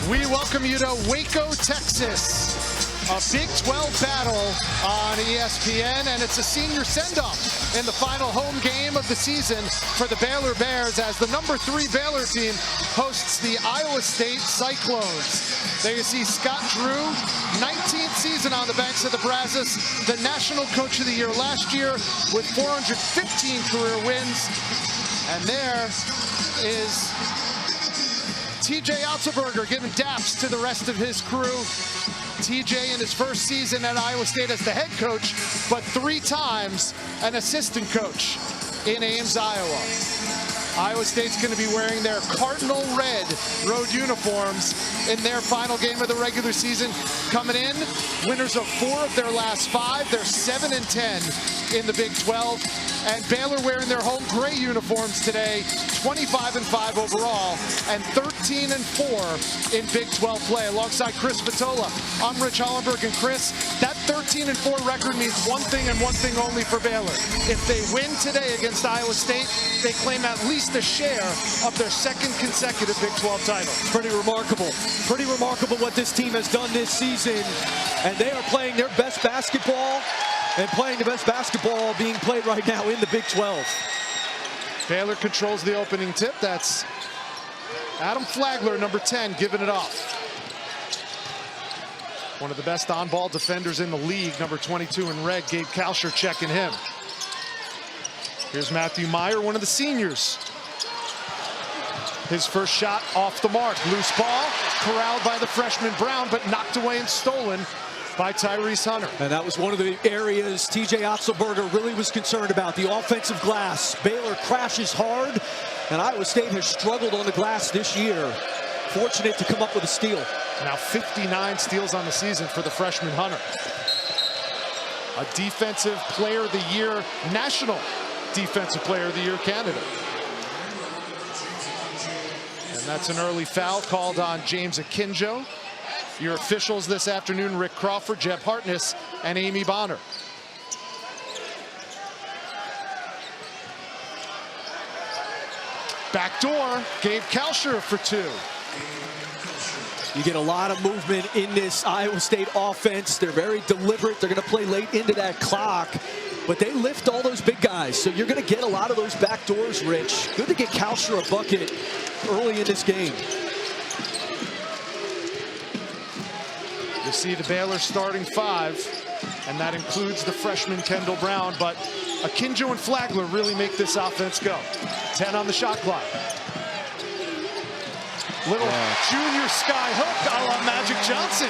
We welcome you to Waco, Texas. A Big 12 battle on ESPN, and it's a senior send-off in the final home game of the season for the Baylor Bears as the number 3 Baylor team hosts the Iowa State Cyclones. There you see Scott Drew, 19th season on the banks of the Brazos, the National Coach of the Year last year with 415 career wins. And there is TJ Otzelberger giving daps to the rest of his crew. TJ in his first season at Iowa State as the head coach, but 3 times an assistant coach in Ames, Iowa. Iowa State's going to be wearing their cardinal red road uniforms in their final game of the regular season. Coming in, winners of 4 of their last 5. They're 7-10 in the Big 12. And Baylor wearing their home gray uniforms today, 25-5 overall, and 13-4 in Big 12 play. Alongside Chris Spatola, I'm Rich Hollenberg, and Chris, that 13-4 record means one thing and one thing only for Baylor. If they win today against Iowa State, they claim at least a share of their 2nd consecutive Big 12 title. Pretty remarkable. Pretty remarkable what this team has done this season. And they are playing their best basketball and playing the best basketball being played right now in the Big 12. Baylor controls the opening tip. That's Adam Flagler, number 10, giving it off. One of the best on-ball defenders in the league, number 22 in red, Gabe Kalsher checking him. Here's Matthew Meyer, one of the seniors. His first shot off the mark. Loose ball, corralled by the freshman Brown, but knocked away and stolen by Tyrese Hunter. And that was one of the areas TJ Otzelberger really was concerned about, the offensive glass. Baylor crashes hard, and Iowa State has struggled on the glass this year. Fortunate to come up with a steal. Now 59 steals on the season for the freshman Hunter. A Defensive Player of the Year, National Defensive Player of the Year candidate. And that's an early foul called on James Akinjo. Your officials this afternoon, Rick Crawford, Jeb Hartness, and Amy Bonner. Backdoor, Gabe Kalsher for 2. You get a lot of movement in this Iowa State offense. They're very deliberate. They're going to play late into that clock, but they lift all those big guys. So you're going to get a lot of those backdoors, Rich. Good to get Kalsher a bucket early in this game. You see the Baylor starting 5, and that includes the freshman Kendall Brown, but Akinjo and Flagler really make this offense go. 10 on the shot clock. Little junior sky hook a la Magic Johnson.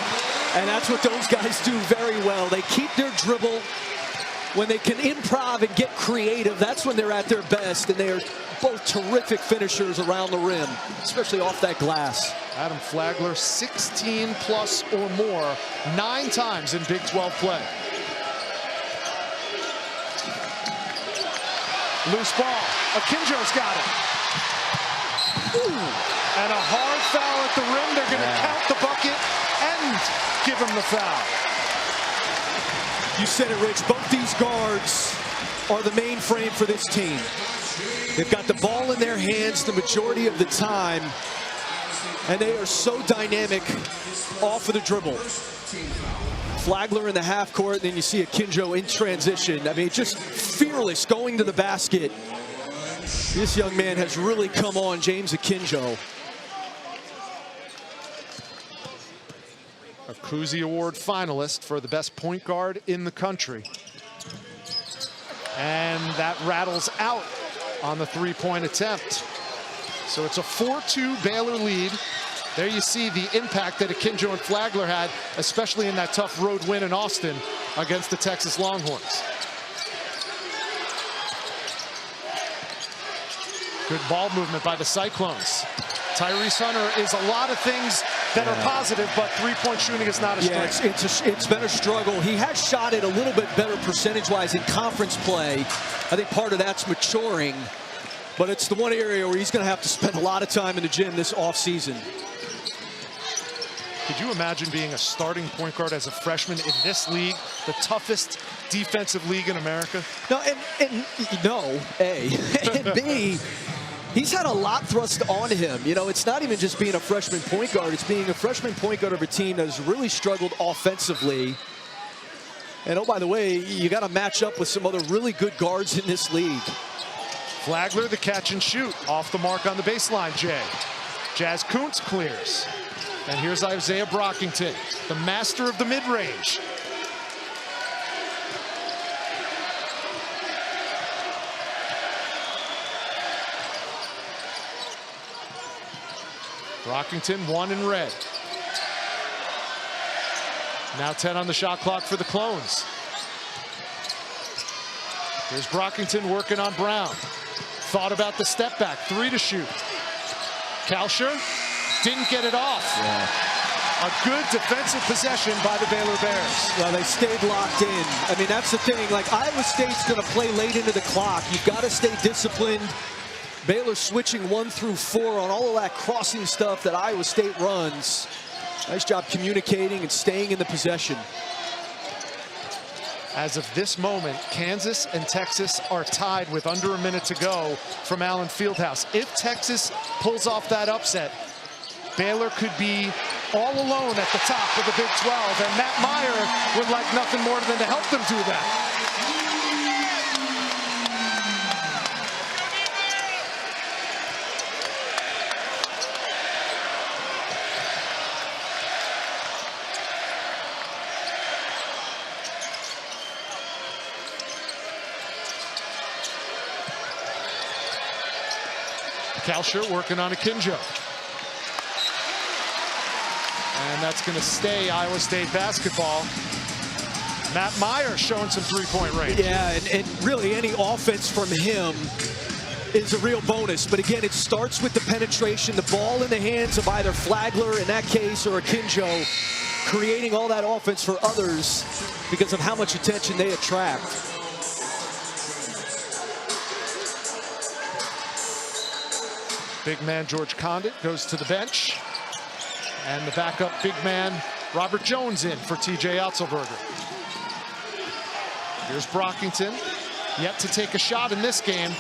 And that's what those guys do very well. They keep their dribble. When they can improv and get creative, that's when they're at their best, and they are both terrific finishers around the rim, especially off that glass. Adam Flagler, 16 plus or more, 9 times in Big 12 play. Loose ball. Akinjo's got it. Ooh. And a hard foul at the rim. They're going to count the bucket and give him the foul. You said it, Rich. Both these guards are the mainframe for this team. They've got the ball in their hands the majority of the time, and they are so dynamic off of the dribble. Flagler in the half court, then you see Akinjo in transition. I mean, just fearless going to the basket. This young man has really come on, James Akinjo. A Cousy Award finalist for the best point guard in the country. And that rattles out on the 3-point attempt. So it's a 4-2 Baylor lead. There you see the impact that Akinjo and Flagler had, especially in that tough road win in Austin against the Texas Longhorns. Good ball movement by the Cyclones. Tyrese Hunter is a lot of things that are positive, but 3-point shooting is not a strength. Yeah, it's been a struggle. He has shot it a little bit better percentage-wise in conference play. I think part of that's maturing, but it's the one area where he's going to have to spend a lot of time in the gym this offseason. Could you imagine being a starting point guard as a freshman in this league, the toughest defensive league in America? No, and no, A. And B, He's had a lot thrust on him. You know, it's not even just being a freshman point guard. It's being a freshman point guard of a team that has really struggled offensively. And oh, by the way, you got to match up with some other really good guards in this league. Flagler, the catch and shoot. Off the mark on the baseline, Jay. Jazz Kuntz clears. And here's Isaiah Brockington, the master of the mid-range. Brockington, 1 in red. Now 10 on the shot clock for the Clones. Here's Brockington working on Brown. Thought about the step back, 3 to shoot. Kalsher didn't get it off. Yeah. A good defensive possession by the Baylor Bears. Well, they stayed locked in. I mean, that's the thing. Like, Iowa State's going to play late into the clock. You've got to stay disciplined. Baylor switching 1 through 4 on all of that crossing stuff that Iowa State runs. Nice job communicating and staying in the possession. As of this moment, Kansas and Texas are tied with under a minute to go from Allen Fieldhouse. If Texas pulls off that upset, Baylor could be all alone at the top of the Big 12, and Matt Meyer would like nothing more than to help them do that. Kalsher working on Akinjo. And that's going to stay Iowa State basketball. Matt Meyer showing some three-point range. Yeah, and really any offense from him is a real bonus. But again, it starts with the penetration, the ball in the hands of either Flagler in that case or Akinjo, creating all that offense for others because of how much attention they attract. Big man George Condit goes to the bench. And the backup big man Robert Jones in for TJ Otzelberger. Here's Brockington, yet to take a shot in this game.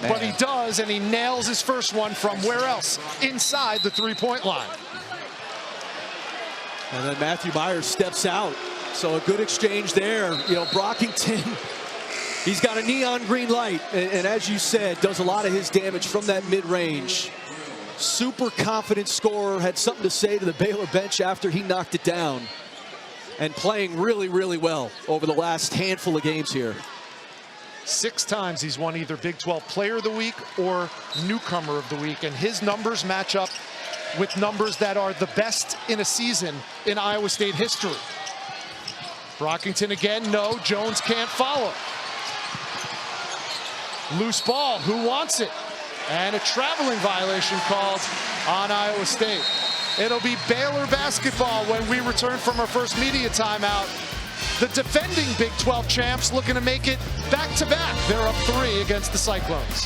Man. But he does, and he nails his first one from where else? Inside the three-point line. And then Matthew Myers steps out. So a good exchange there. You know, Brockington, he's got a neon green light, and as you said, does a lot of his damage from that mid-range. Super confident scorer, had something to say to the Baylor bench after he knocked it down. And playing really, really well over the last handful of games here. 6 times he's won either Big 12 Player of the Week or Newcomer of the Week, and his numbers match up with numbers that are the best in a season in Iowa State history. Brockington again, no, Jones can't follow. Loose ball, who wants it? And a traveling violation called on Iowa State. It'll be Baylor basketball when we return from our first media timeout. The defending Big 12 champs looking to make it back-to-back. They're up 3 against the Cyclones.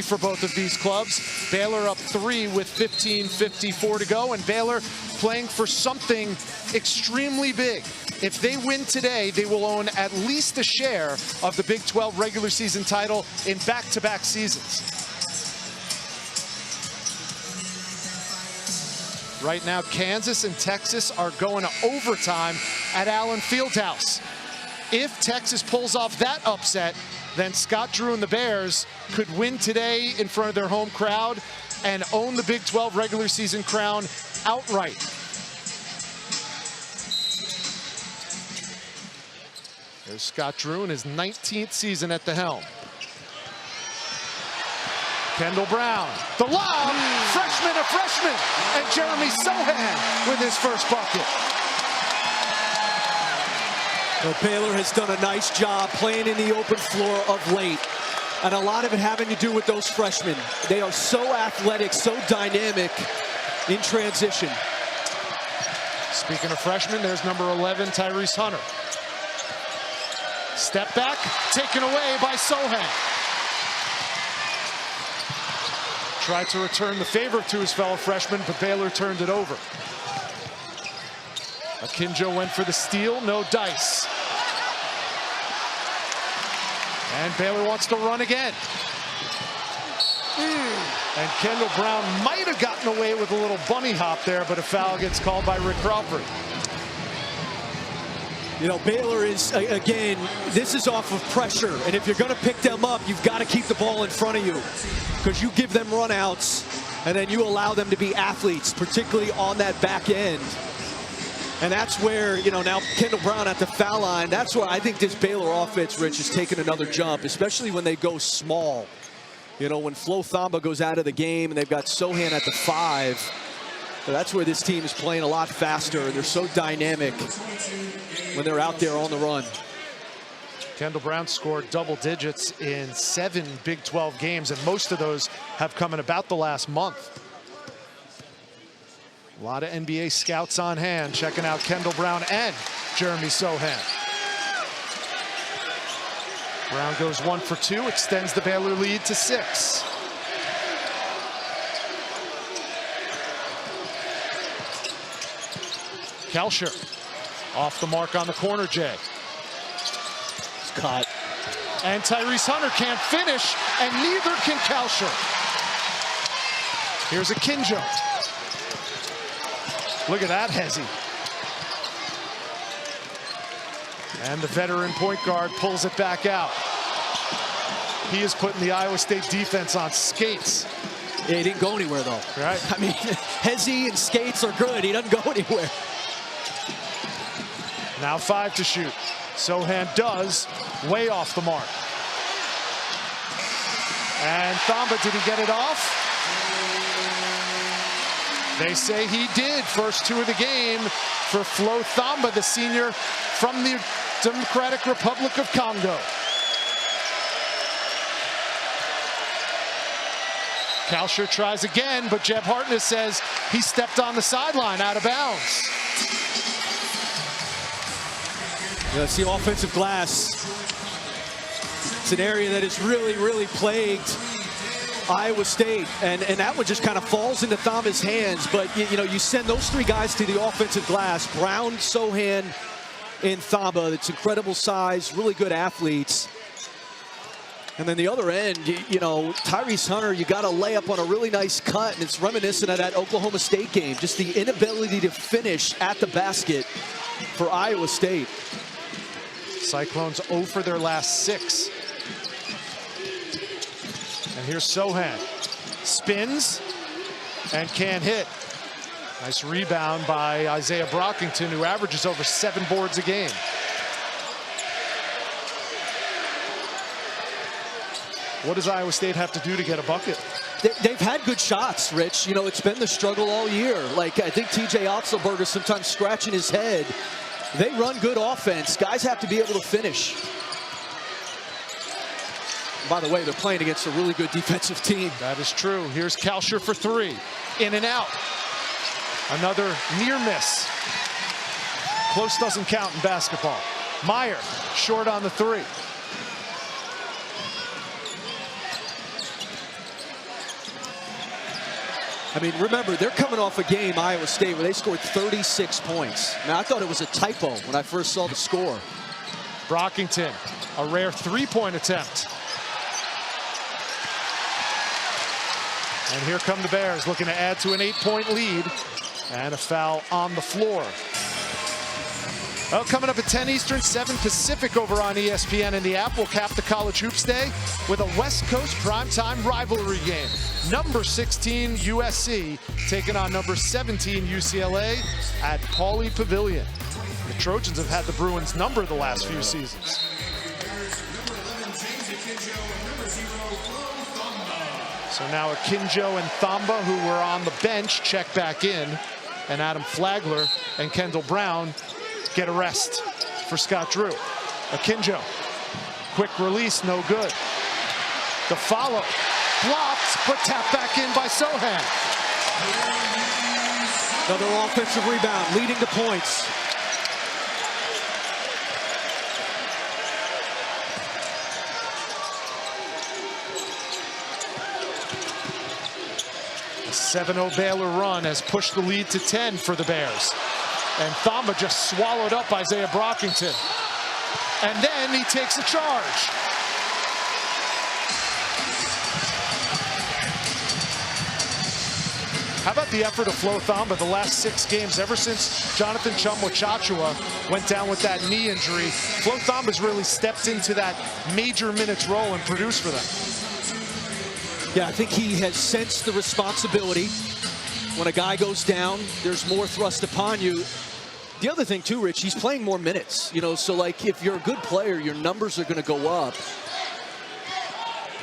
For both of these clubs, Baylor up 3 with 15:54 to go, and Baylor playing for something extremely big. If they win today, they will own at least a share of the Big 12 regular season title in back-to-back seasons. Right now, Kansas and Texas are going to overtime at Allen Fieldhouse. If Texas pulls off that upset, then Scott Drew and the Bears could win today in front of their home crowd and own the Big 12 regular season crown outright. There's Scott Drew in his 19th season at the helm. Kendall Brown, the lob, freshman, and Jeremy Sohan with his first bucket. Well, Baylor has done a nice job playing in the open floor of late, and a lot of it having to do with those freshmen. They are so athletic, so dynamic in transition. Speaking of freshmen, there's number 11, Tyrese Hunter. Step back, taken away by Sohan. Tried to return the favor to his fellow freshman, but Baylor turned it over. Akinjo went for the steal, no dice. And Baylor wants to run again. And Kendall Brown might have gotten away with a little bunny hop there, but a foul gets called by Rick Crawford. You know, Baylor is, again, this is off of pressure. And if you're going to pick them up, you've got to keep the ball in front of you. Because you give them runouts, and then you allow them to be athletes, particularly on that back end. And that's where, you know, now Kendall Brown at the foul line, that's where I think this Baylor offense, Rich, is taking another jump, especially when they go small. You know, when Flo Thamba goes out of the game and they've got Sohan at the 5, that's where this team is playing a lot faster, and they're so dynamic when they're out there on the run. Kendall Brown scored double digits in 7 Big 12 games, and most of those have come in about the last month. A lot of NBA scouts on hand checking out Kendall Brown and Jeremy Sohan. Brown goes 1 for 2, extends the Baylor lead to 6. Kalsher off the mark on the corner, Jay. It's caught. And Tyrese Hunter can't finish, and neither can Kalsher. Here's Akinjo. Look at that, Hezzy. And the veteran point guard pulls it back out. He is putting the Iowa State defense on skates. Yeah, he didn't go anywhere, though. Right. I mean, Hezzy and skates are good. He doesn't go anywhere. Now 5 to shoot. Sohan does, way off the mark. And Thamba, did he get it off? They say he did. First 2 of the game for Flo Thamba, the senior from the Democratic Republic of Congo. Kalsher tries again, but Jeb Hartness says he stepped on the sideline out of bounds. Yeah, it's the offensive glass. It's an area that has really plagued Iowa State, and that one just kind of falls into Thamba's hands. But you know, you send those 3 guys to the offensive glass: Brown, Sohan, and Thamba. It's incredible size, really good athletes. And then the other end, you know, Tyrese Hunter, you got to lay up on a really nice cut, and it's reminiscent of that Oklahoma State game. Just the inability to finish at the basket for Iowa State. Cyclones 0 for their last 6. And here's Sohan. Spins and can't hit. Nice rebound by Isaiah Brockington, who averages over 7 boards a game. What does Iowa State have to do to get a bucket? They've had good shots, Rich. You know, it's been the struggle all year. Like, I think TJ Otzelberger sometimes scratching his head. They run good offense. Guys have to be able to finish. By the way, they're playing against a really good defensive team. That is true. Here's Kalsher for 3. In and out. Another near miss. Close doesn't count in basketball. Meyer, short on the 3. I mean, remember, they're coming off a game, Iowa State, where they scored 36 points. Now, I thought it was a typo when I first saw the score. Brockington, a rare 3-point attempt. And here come the Bears, looking to add to an 8-point lead. And a foul on the floor. Well, coming up at 10 Eastern, 7 Pacific over on ESPN and the app. We'll cap the College Hoops Day with a West Coast primetime rivalry game. Number 16 USC taking on number 17 UCLA at Pauley Pavilion. The Trojans have had the Bruins number the last few seasons. So now Akinjo and Thamba, who were on the bench, check back in. And Adam Flagler and Kendall Brown get a rest for Scott Drew. Akinjo, quick release, no good. The follow, blocked, but tapped back in by Sohan. Another offensive rebound, leading to points. A 7-0 Baylor run has pushed the lead to 10 for the Bears. And Thamba just swallowed up Isaiah Brockington. And then he takes a charge. How about the effort of Flo Thamba the last 6 games, ever since Jonathan Chumwa went down with that knee injury? Flo Thamba's really stepped into that major minutes role and produced for them. Yeah, I think he has sensed the responsibility. When a guy goes down, there's more thrust upon you. The other thing too, Rich, he's playing more minutes. You know, so like if you're a good player, your numbers are going to go up.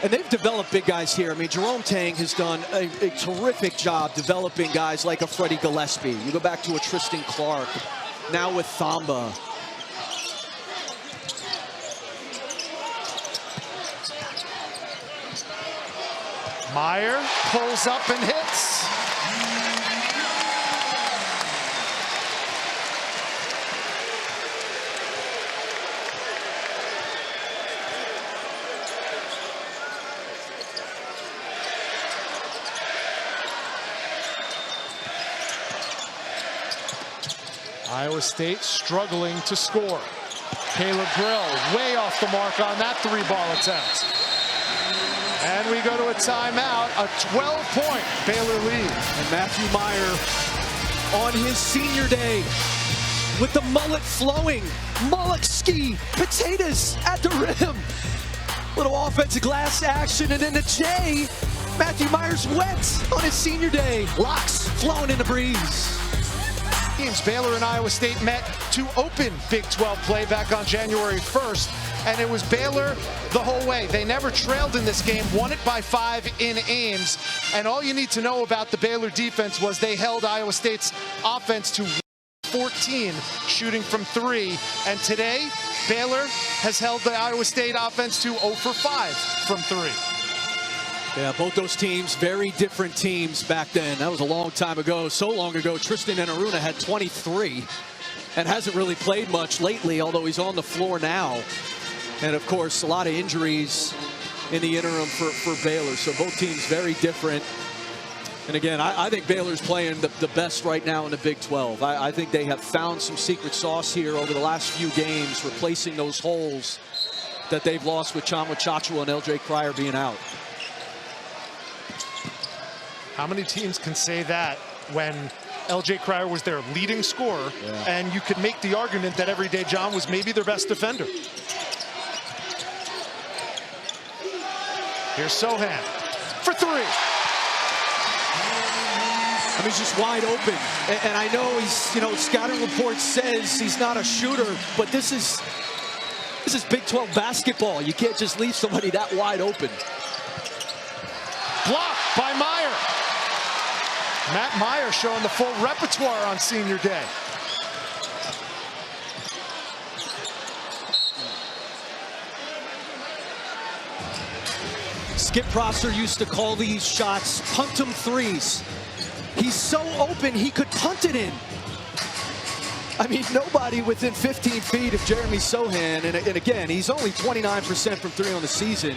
And they've developed big guys here. I mean, Jerome Tang has done a terrific job developing guys like a Freddie Gillespie. You go back to a Tristan Clark, now with Thamba. Meyer pulls up and hits. Iowa State struggling to score. Caleb Grill way off the mark on that 3-ball attempt. And we go to a timeout, a 12-point Baylor lead. And Matthew Meyer on his senior day with the mullet flowing, mullet ski, potatoes at the rim. Little offensive glass action, and then the J. Matthew Meyer's wet on his senior day. Locks flowing in the breeze. Baylor and Iowa State met to open Big 12 play back on January 1st, and it was Baylor the whole way. They never trailed in this game, won it by 5 in Ames, and all you need to know about the Baylor defense was they held Iowa State's offense to 14 shooting from 3, and today Baylor has held the Iowa State offense to 0 for 5 from 3. Yeah, both those teams, very different teams back then. That was a long time ago, so long ago. Tristan Enaruna had 23 and hasn't really played much lately, although he's on the floor now. And of course, a lot of injuries in the interim for Baylor. So both teams very different. And again, I think Baylor's playing the best right now in the Big 12. I think they have found some secret sauce here over the last few games, replacing those holes that they've lost with Chama Chachua and LJ Cryer being out. How many teams can say that when LJ Cryer was their leading scorer, and you could make the argument that Everyday John was maybe their best defender? Here's Sohan for 3. I mean, he's just wide open. And I know he's, you know, scouting report says he's not a shooter, but this is Big 12 basketball. You can't just leave somebody that wide open. Blocked by Meyer. Matt Meyer showing the full repertoire on senior day. Skip Prosser used to call these shots punt 'em threes. He's so open, he could punt it in. I mean, nobody within 15 feet of Jeremy Sohan. And again, he's only 29% from 3 on the season.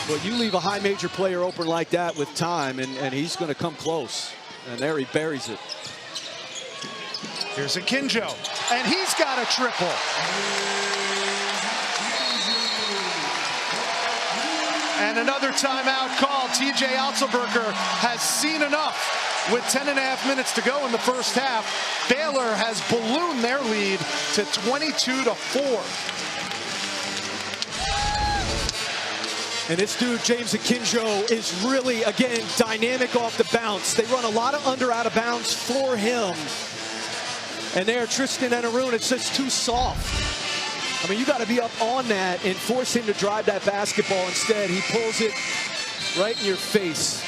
But you leave a high major player open like that with time, and he's going to come close. And there he buries it. Here's Akinjo, and he's got a triple. And another timeout called. TJ Otzelberger has seen enough with 10.5 minutes to go in the first half. Baylor has ballooned their lead to 22-4. And this dude, James Akinjo, is really, again, dynamic off the bounce. They run a lot of under out of bounds for him. And there, Tristan Enaruna, it's just too soft. I mean, you got to be up on that and force him to drive that basketball. Instead, he pulls it right in your face.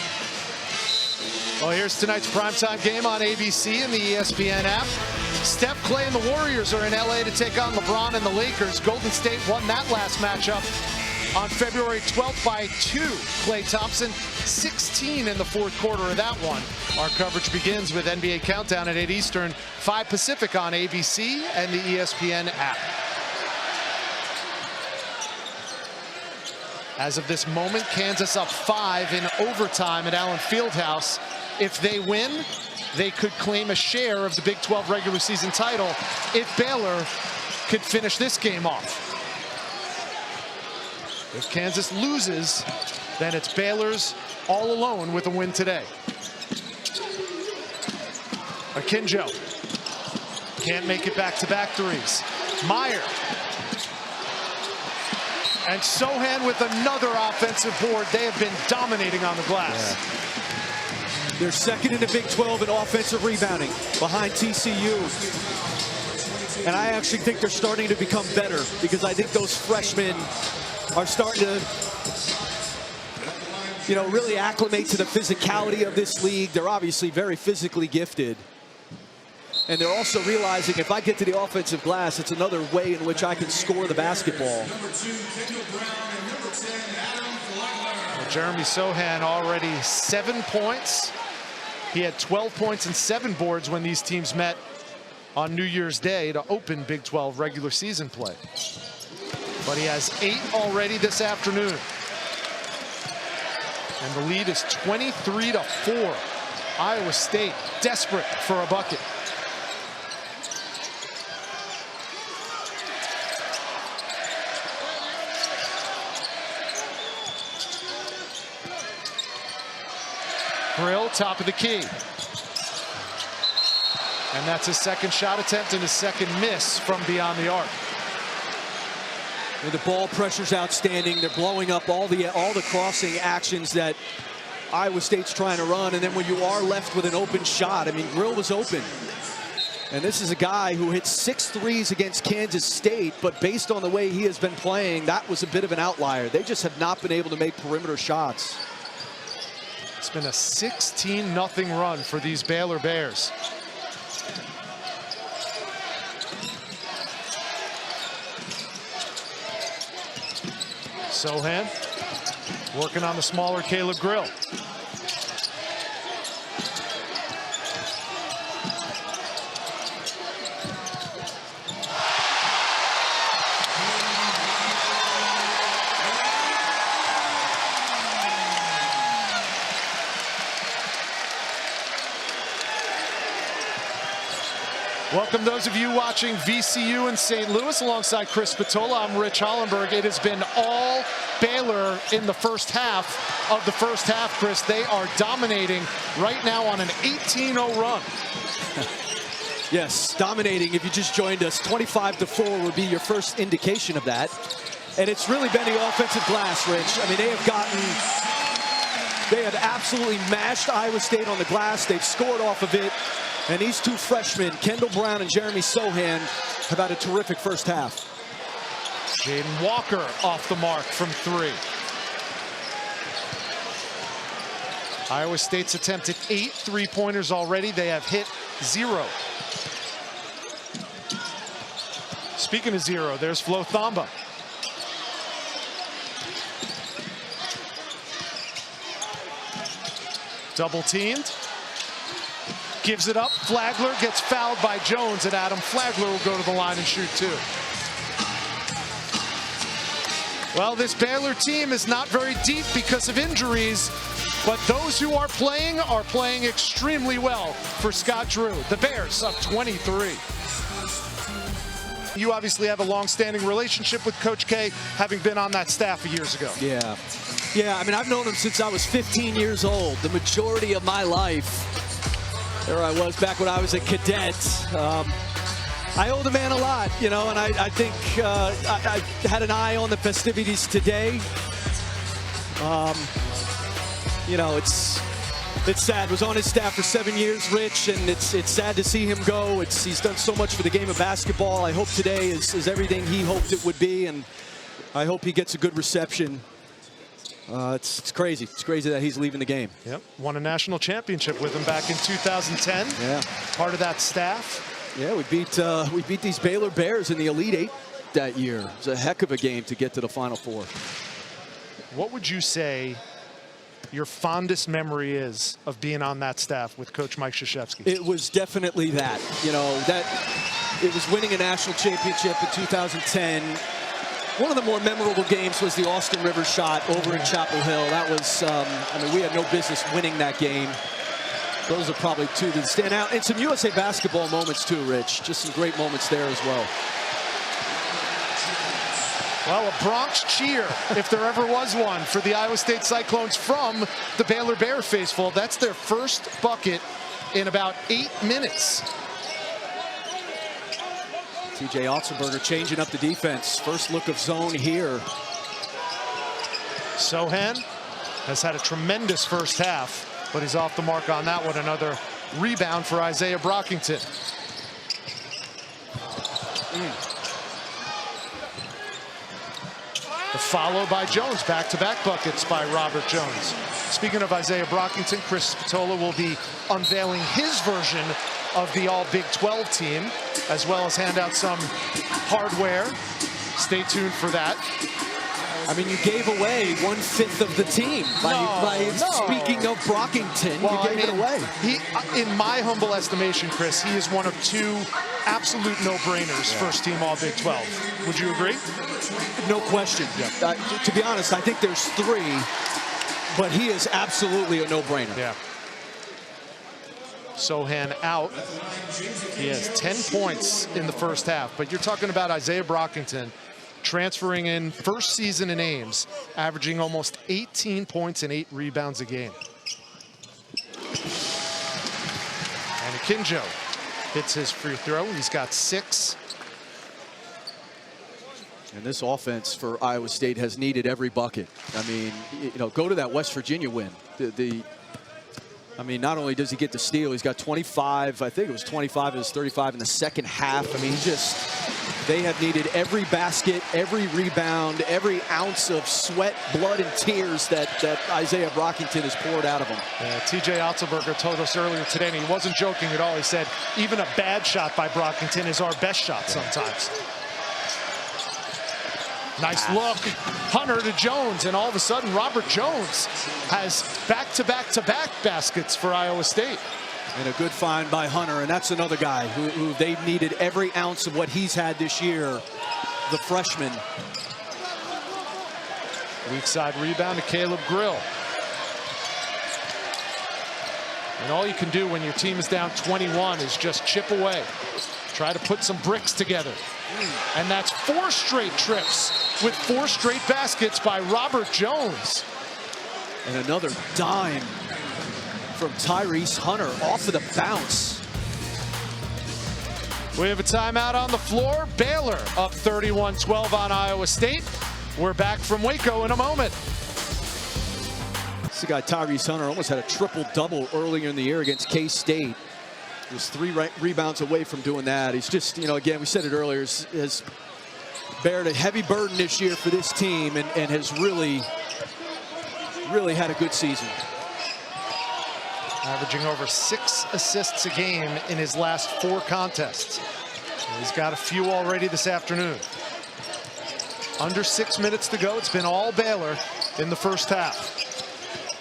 Well, here's tonight's primetime game on ABC and the ESPN app. Steph, Clay, and the Warriors are in LA to take on LeBron and the Lakers. Golden State won that last matchup on February 12th by 2. Klay Thompson, 16 in the fourth quarter of that one. Our coverage begins with NBA Countdown at 8 Eastern, 5 Pacific on ABC and the ESPN app. As of this moment, Kansas up 5 in overtime at Allen Fieldhouse. If they win, they could claim a share of the Big 12 regular season title if Baylor could finish this game off. If Kansas loses, then it's Baylor's all alone with a win today. Akinjo can't make it back-to-back threes. Meyer. And Sohan with another offensive board. They have been dominating on the glass. Yeah. They're second in the Big 12 in offensive rebounding behind TCU. And I actually think they're starting to become better because I think those freshmen are starting to, you know, really acclimate to the physicality of this league. They're obviously very physically gifted. And they're also realizing if I get to the offensive glass, it's another way in which I can score the basketball. Well, Jeremy Sohan already 7 points. He had 12 points and 7 boards when these teams met on New Year's Day to open Big 12 regular season play. But he has 8 already this afternoon. And the lead is 23-4. Iowa State desperate for a bucket. Grill, top of the key. And that's his second shot attempt and his second miss from beyond the arc. And the ball pressure's outstanding. They're blowing up all the crossing actions that Iowa State's trying to run. And then when you are left with an open shot, I mean, Grill was open. And this is a guy who hit 6 threes against Kansas State, but based on the way he has been playing, that was a bit of an outlier. They just have not been able to make perimeter shots. It's been a 16-0 run for these Baylor Bears. Sohan working on the smaller Caleb Grill. Welcome those of you watching VCU in St. Louis alongside Chris Spatola. I'm Rich Hollenberg. It has been all Baylor in the first half of the first half, Chris. They are dominating right now on an 18-0 run. Yes, dominating. If you just joined us, 25-4 would be your first indication of that. And it's really been the offensive glass, Rich. I mean, they have absolutely mashed Iowa State on the glass. They've scored off of it. And these two freshmen, Kendall Brown and Jeremy Sohan, have had a terrific first half. Jaden Walker off the mark from 3. Iowa State's attempted 8 3-pointers already. They have hit 0. Speaking of 0, there's Flo Thamba. Double teamed. Gives it up. Flagler gets fouled by Jones, and Adam Flagler will go to the line and shoot 2. Well, this Baylor team is not very deep because of injuries, but those who are playing extremely well for Scott Drew. The Bears up 23. You obviously have a long-standing relationship with Coach K, having been on that staff years ago. Yeah, I mean, I've known him since I was 15 years old. The majority of my life, there I was back when I was a cadet. I owe the man a lot, you know, and I think I had an eye on the festivities today. You know, it's sad. Was on his staff for 7 years, Rich, and it's sad to see him go. He's done so much for the game of basketball. I hope today is everything he hoped it would be, and I hope he gets a good reception. It's crazy. It's crazy that he's leaving the game. Yep, won a national championship with him back in 2010. Yeah, part of that staff. Yeah, we beat these Baylor Bears in the Elite Eight that year. It was a heck of a game to get to the Final Four. What would you say your fondest memory is of being on that staff with Coach Mike Krzyzewski? It was definitely that. You know, that it was winning a national championship in 2010. One of the more memorable games was the Austin Rivers shot over in Chapel Hill. That was, I mean, we had no business winning that game. Those are probably 2 that stand out. And some USA basketball moments too, Rich. Just some great moments there as well. Well, a Bronx cheer, if there ever was one, for the Iowa State Cyclones from the Baylor Bear faithful. That's their first bucket in about 8 minutes. TJ Otzelberger changing up the defense. First look of zone here. Sochan has had a tremendous first half, but he's off the mark on that one. Another rebound for Isaiah Brockington. The follow by Jones, back-to-back buckets by Robert Jones. Speaking of Isaiah Brockington, Chris Spatola will be unveiling his version of the all Big 12 team, as well as hand out some hardware. Stay tuned for that. I mean, you gave away 1/5 of the team by speaking of Brockington. Well, you gave it away. He, in my humble estimation, Chris, he is one of two absolute no-brainers, first team all Big 12. Would you agree? No question. Yeah. To be honest, I think there's three, but he is absolutely a no-brainer. Yeah. Sochan out. He has 10 points in the first half, but you're talking about Isaiah Brockington transferring in first season in Ames, averaging almost 18 points and 8 rebounds a game. And Akinjo hits his free throw. He's got 6. And this offense for Iowa State has needed every bucket. I mean, you know, go to that West Virginia win. I mean, not only does he get the steal, he's got 25, I think it was 25 of his 35 in the second half. I mean, they have needed every basket, every rebound, every ounce of sweat, blood, and tears that Isaiah Brockington has poured out of him. TJ Otzelberger told us earlier today, and he wasn't joking at all. He said, even a bad shot by Brockington is our best shot sometimes. Nice look. Hunter to Jones, and all of a sudden Robert Jones has back-to-back-to-back baskets for Iowa State. And a good find by Hunter, and that's another guy who they've needed every ounce of what he's had this year, the freshman. Weak side rebound to Caleb Grill. And all you can do when your team is down 21 is just chip away. Try to put some bricks together. And that's 4 straight trips with 4 straight baskets by Robert Jones. And another dime from Tyrese Hunter off of the bounce. We have a timeout on the floor. Baylor up 31-12 on Iowa State. We're back from Waco in a moment. This guy Tyrese Hunter almost had a triple-double earlier in the year against K-State. He was 3 rebounds away from doing that. He's just, you know, again, we said it earlier, has bared a heavy burden this year for this team and has really had a good season. Averaging over 6 assists a game in his last 4 contests. He's got a few already this afternoon. Under 6 minutes to go. It's been all Baylor in the first half.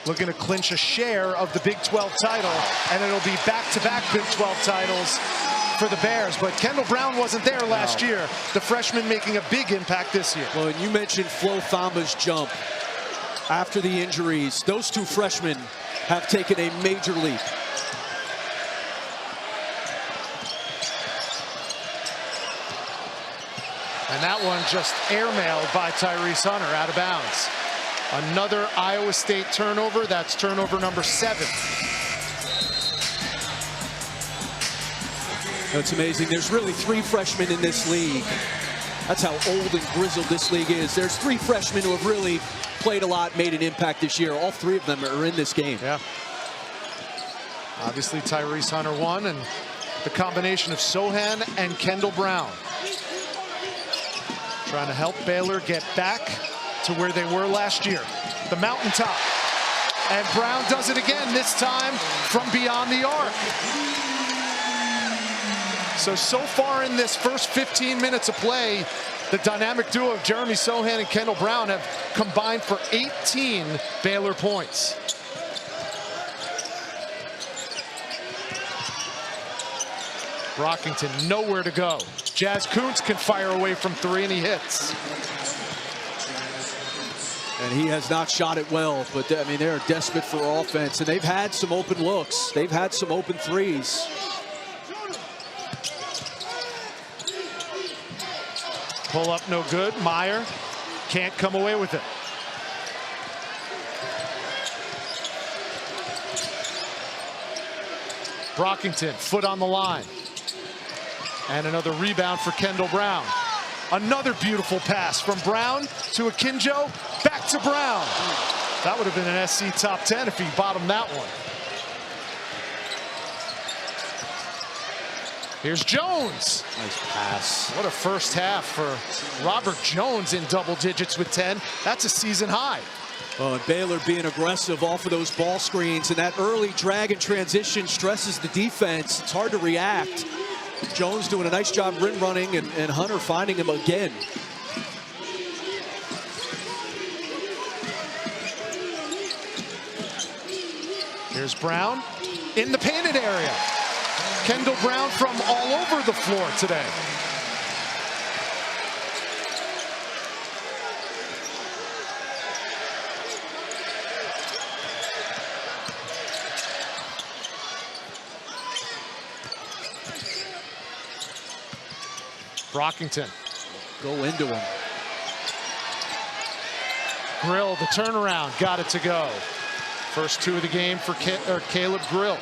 Looking to clinch a share of the Big 12 title, and it'll be back-to-back Big 12 titles for the Bears. But Kendall Brown wasn't there last year. The freshman making a big impact this year. Well, and you mentioned Flo Thamba's jump after the injuries. Those 2 freshmen have taken a major leap. And that one just airmailed by Tyrese Hunter out of bounds. Another Iowa State turnover. That's turnover number 7. That's amazing. There's really 3 freshmen in this league. That's how old and grizzled this league is. There's 3 freshmen who have really played a lot, made an impact this year. All 3 of them are in this game. Yeah. Obviously, Tyrese Hunter won, and the combination of Sochan and Kendall Brown trying to help Baylor get back to where they were last year, the mountaintop. And Brown does it again, this time from beyond the arc. So far in this first 15 minutes of play, the dynamic duo of Jeremy Sochan and Kendall Brown have combined for 18 Baylor points. Brockington nowhere to go. Jazz Kuntz can fire away from 3, and he hits. And he has not shot it well, but I mean, they're desperate for offense, and they've had some open looks. They've had some open threes. Pull up no good. Meyer can't come away with it. Brockington, foot on the line. And another rebound for Kendall Brown. Another beautiful pass from Brown to Akinjo, back to Brown. That would have been an SC top 10 if he bottomed that one. Here's Jones. Nice pass. What a first half for Robert Jones in double digits with 10. That's a season high. Oh, and Baylor being aggressive off of those ball screens, and that early drag and transition stresses the defense. It's hard to react. Jones doing a nice job rim running, and Hunter finding him again. Here's Brown in the painted area. Kendall Brown from all over the floor today. Brockington. Go into him. Grill, the turnaround, got it to go. First two of the game for Caleb Grill.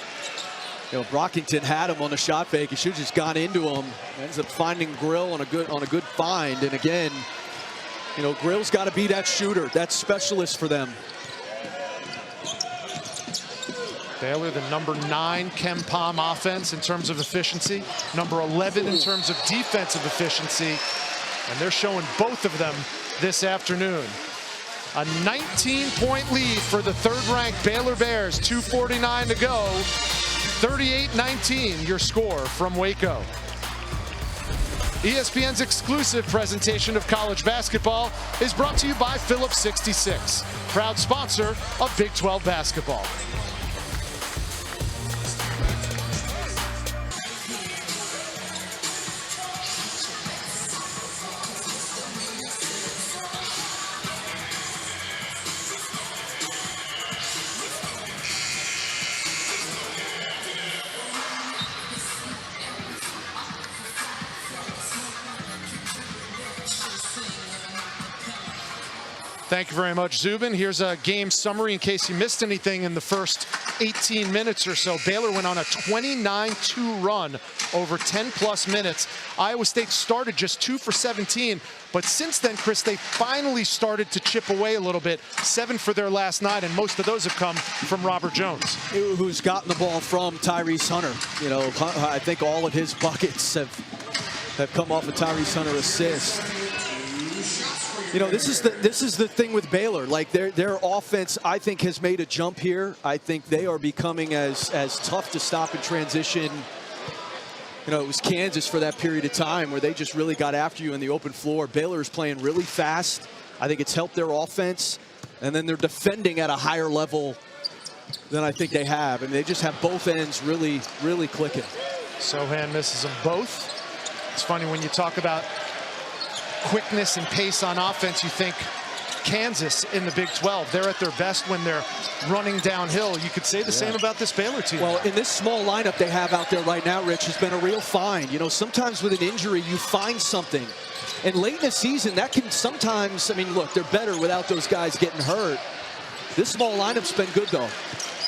You know, Brockington had him on the shot fake. He should have just gone into him. Ends up finding Grill on a good find. And again, you know, Grill's got to be that shooter, that specialist for them. Baylor, the number 9 Kem Pom offense in terms of efficiency, number 11 in terms of defensive efficiency, and they're showing both of them this afternoon. A 19-point lead for the third-ranked Baylor Bears, 2:49 to go. 38-19, your score from Waco. ESPN's exclusive presentation of college basketball is brought to you by Phillips 66, proud sponsor of Big 12 basketball. Thank you very much, Zubin. Here's a game summary in case you missed anything in the first 18 minutes or so. Baylor went on a 29-2 run over 10-plus minutes. Iowa State started just 2 for 17, but since then, Chris, they finally started to chip away a little bit. 7 for their last 9, and most of those have come from Robert Jones, who's gotten the ball from Tyrese Hunter. You know, I think all of his buckets have come off a Tyrese Hunter assist. You know, this is the thing with Baylor. Like their offense, I think, has made a jump here. I think they are becoming as tough to stop in transition. You know, it was Kansas for that period of time where they just really got after you in the open floor. Baylor is playing really fast. I think it's helped their offense, and then they're defending at a higher level than I think they have. And they just have both ends really, really clicking. Sohan misses them both. It's funny when you talk about quickness and pace on offense, you think Kansas in the Big 12. They're at their best when they're running downhill. You could say the same about this Baylor team. Well, in this small lineup they have out there right now, Rich, has been a real find. You know, sometimes with an injury, you find something. And late in the season, that can sometimes, I mean, look, they're better without those guys getting hurt. This small lineup's been good, though.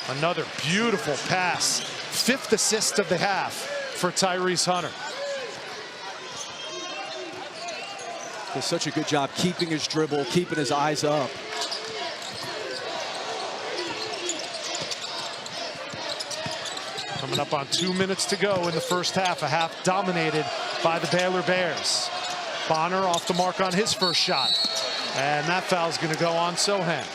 Another beautiful pass. 5th assist of the half for Tyrese Hunter. Does such a good job keeping his dribble, keeping his eyes up. Coming up on 2 minutes to go in the first half, a half dominated by the Baylor Bears. Bonner off the mark on his first shot, and that foul's going to go on Sohan.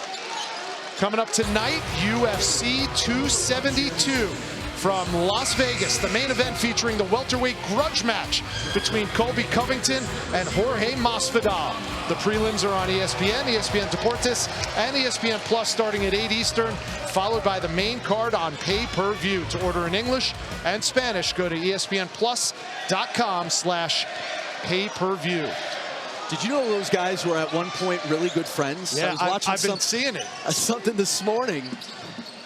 Coming up tonight, UFC 272 from Las Vegas, the main event featuring the welterweight grudge match between Colby Covington and Jorge Masvidal. The prelims are on ESPN, ESPN Deportes, and ESPN Plus starting at 8 Eastern, followed by the main card on pay-per-view. To order in English and Spanish, go to espnplus.com/pay-per-view. Did you know those guys were at one point really good friends? Yeah, I've been seeing it. Something this morning.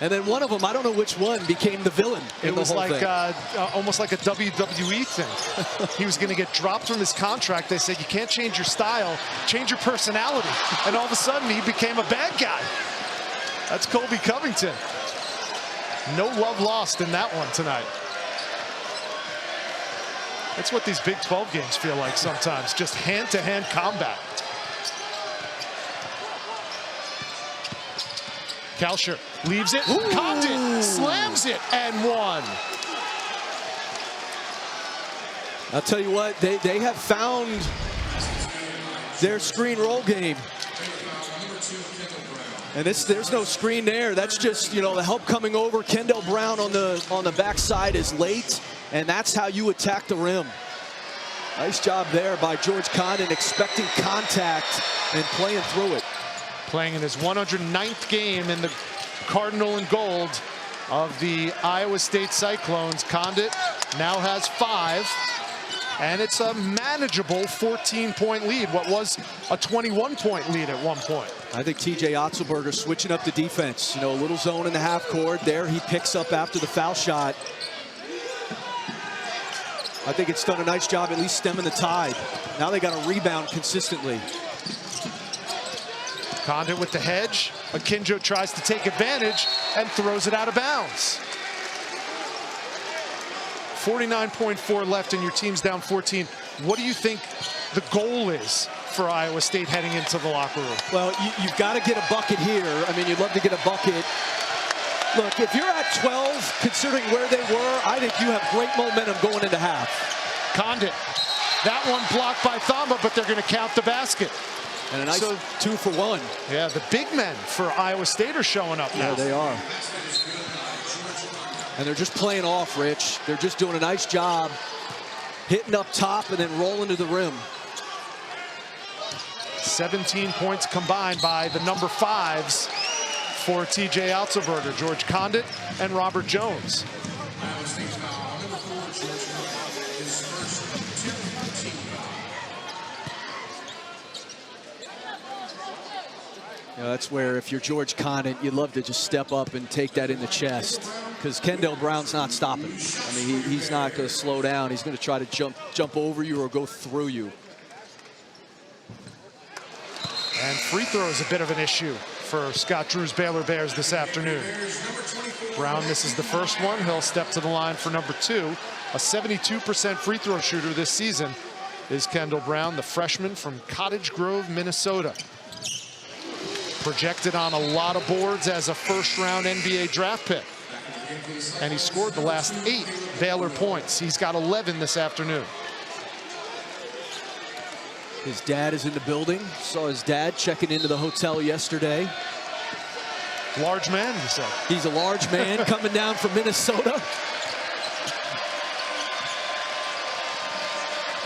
And then one of them, I don't know which one, became the villain. It was like almost like a WWE thing. He was going to get dropped from his contract. They said, you can't change your style, change your personality. And all of a sudden, he became a bad guy. That's Colby Covington. No love lost in that one tonight. That's what these Big 12 games feel like sometimes, just hand-to-hand combat. Kalsher leaves it, Condit slams it, and one. I'll tell you what, they have found their screen roll game. And there's no screen there. That's just, you know, the help coming over. Kendall Brown on the backside is late, and that's how you attack the rim. Nice job there by George Condon, expecting contact and playing through it. Playing in his 109th game in the Cardinal and Gold of the Iowa State Cyclones. Condit now has 5, and it's a manageable 14-point lead, what was a 21-point lead at one point. I think TJ Otzelberger switching up the defense. You know, a little zone in the half court. There he picks up after the foul shot. I think it's done a nice job at least stemming the tide. Now they got to rebound consistently. Condit with the hedge. Akinjo tries to take advantage and throws it out of bounds. 49.4 left and your team's down 14. What do you think the goal is for Iowa State heading into the locker room? Well, you've got to get a bucket here. I mean, you'd love to get a bucket. Look, if you're at 12, considering where they were, I think you have great momentum going into half. Condit. That one blocked by Thamba, but they're going to count the basket. And a nice 2 for 1. Yeah, the big men for Iowa State are showing up now. Yeah, they are. And they're just playing off, Rich. They're just doing a nice job hitting up top and then rolling to the rim. 17 points combined by the number 5s for TJ Otzelberger, George Condit and Robert Jones. You know, that's where if you're George Condit, you'd love to just step up and take that in the chest, because Kendall Brown's not stopping. I mean, he's not going to slow down. He's going to try to jump over you or go through you. And free throw is a bit of an issue for Scott Drew's Baylor Bears this afternoon. Brown misses the first one. He'll step to the line for number 2. A 72% free throw shooter this season is Kendall Brown, the freshman from Cottage Grove, Minnesota. Projected on a lot of boards as a first-round NBA draft pick. And he scored the last 8 Baylor points. He's got 11 this afternoon. His dad is in the building. Saw his dad checking into the hotel yesterday. Large man, you said. He's a large man coming down from Minnesota.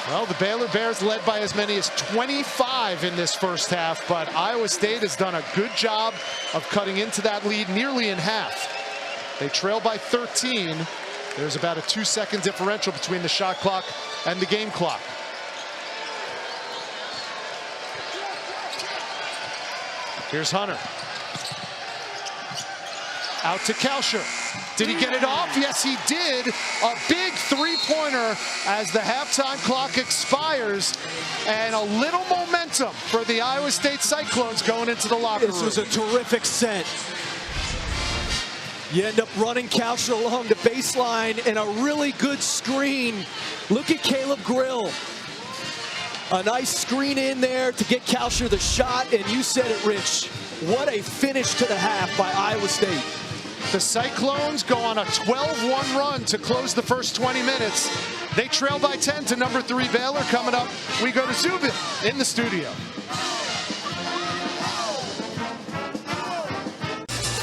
Well, the Baylor Bears led by as many as 25 in this first half, but Iowa State has done a good job of cutting into that lead nearly in half. They trail by 13. There's about a 2-second differential between the shot clock and the game clock. Here's Hunter. Out to Kalsher. Did he get it off? Yes, he did. A big three-pointer as the halftime clock expires. And a little momentum for the Iowa State Cyclones going into the locker room. This was a terrific set. You end up running Kalsher along the baseline and a really good screen. Look at Caleb Grill. A nice screen in there to get Kalsher the shot, and you said it, Rich. What a finish to the half by Iowa State. The Cyclones go on a 12-1 run to close the first 20 minutes. They trail by 10 to number 3 Baylor. Coming up, we go to Zubin in the studio.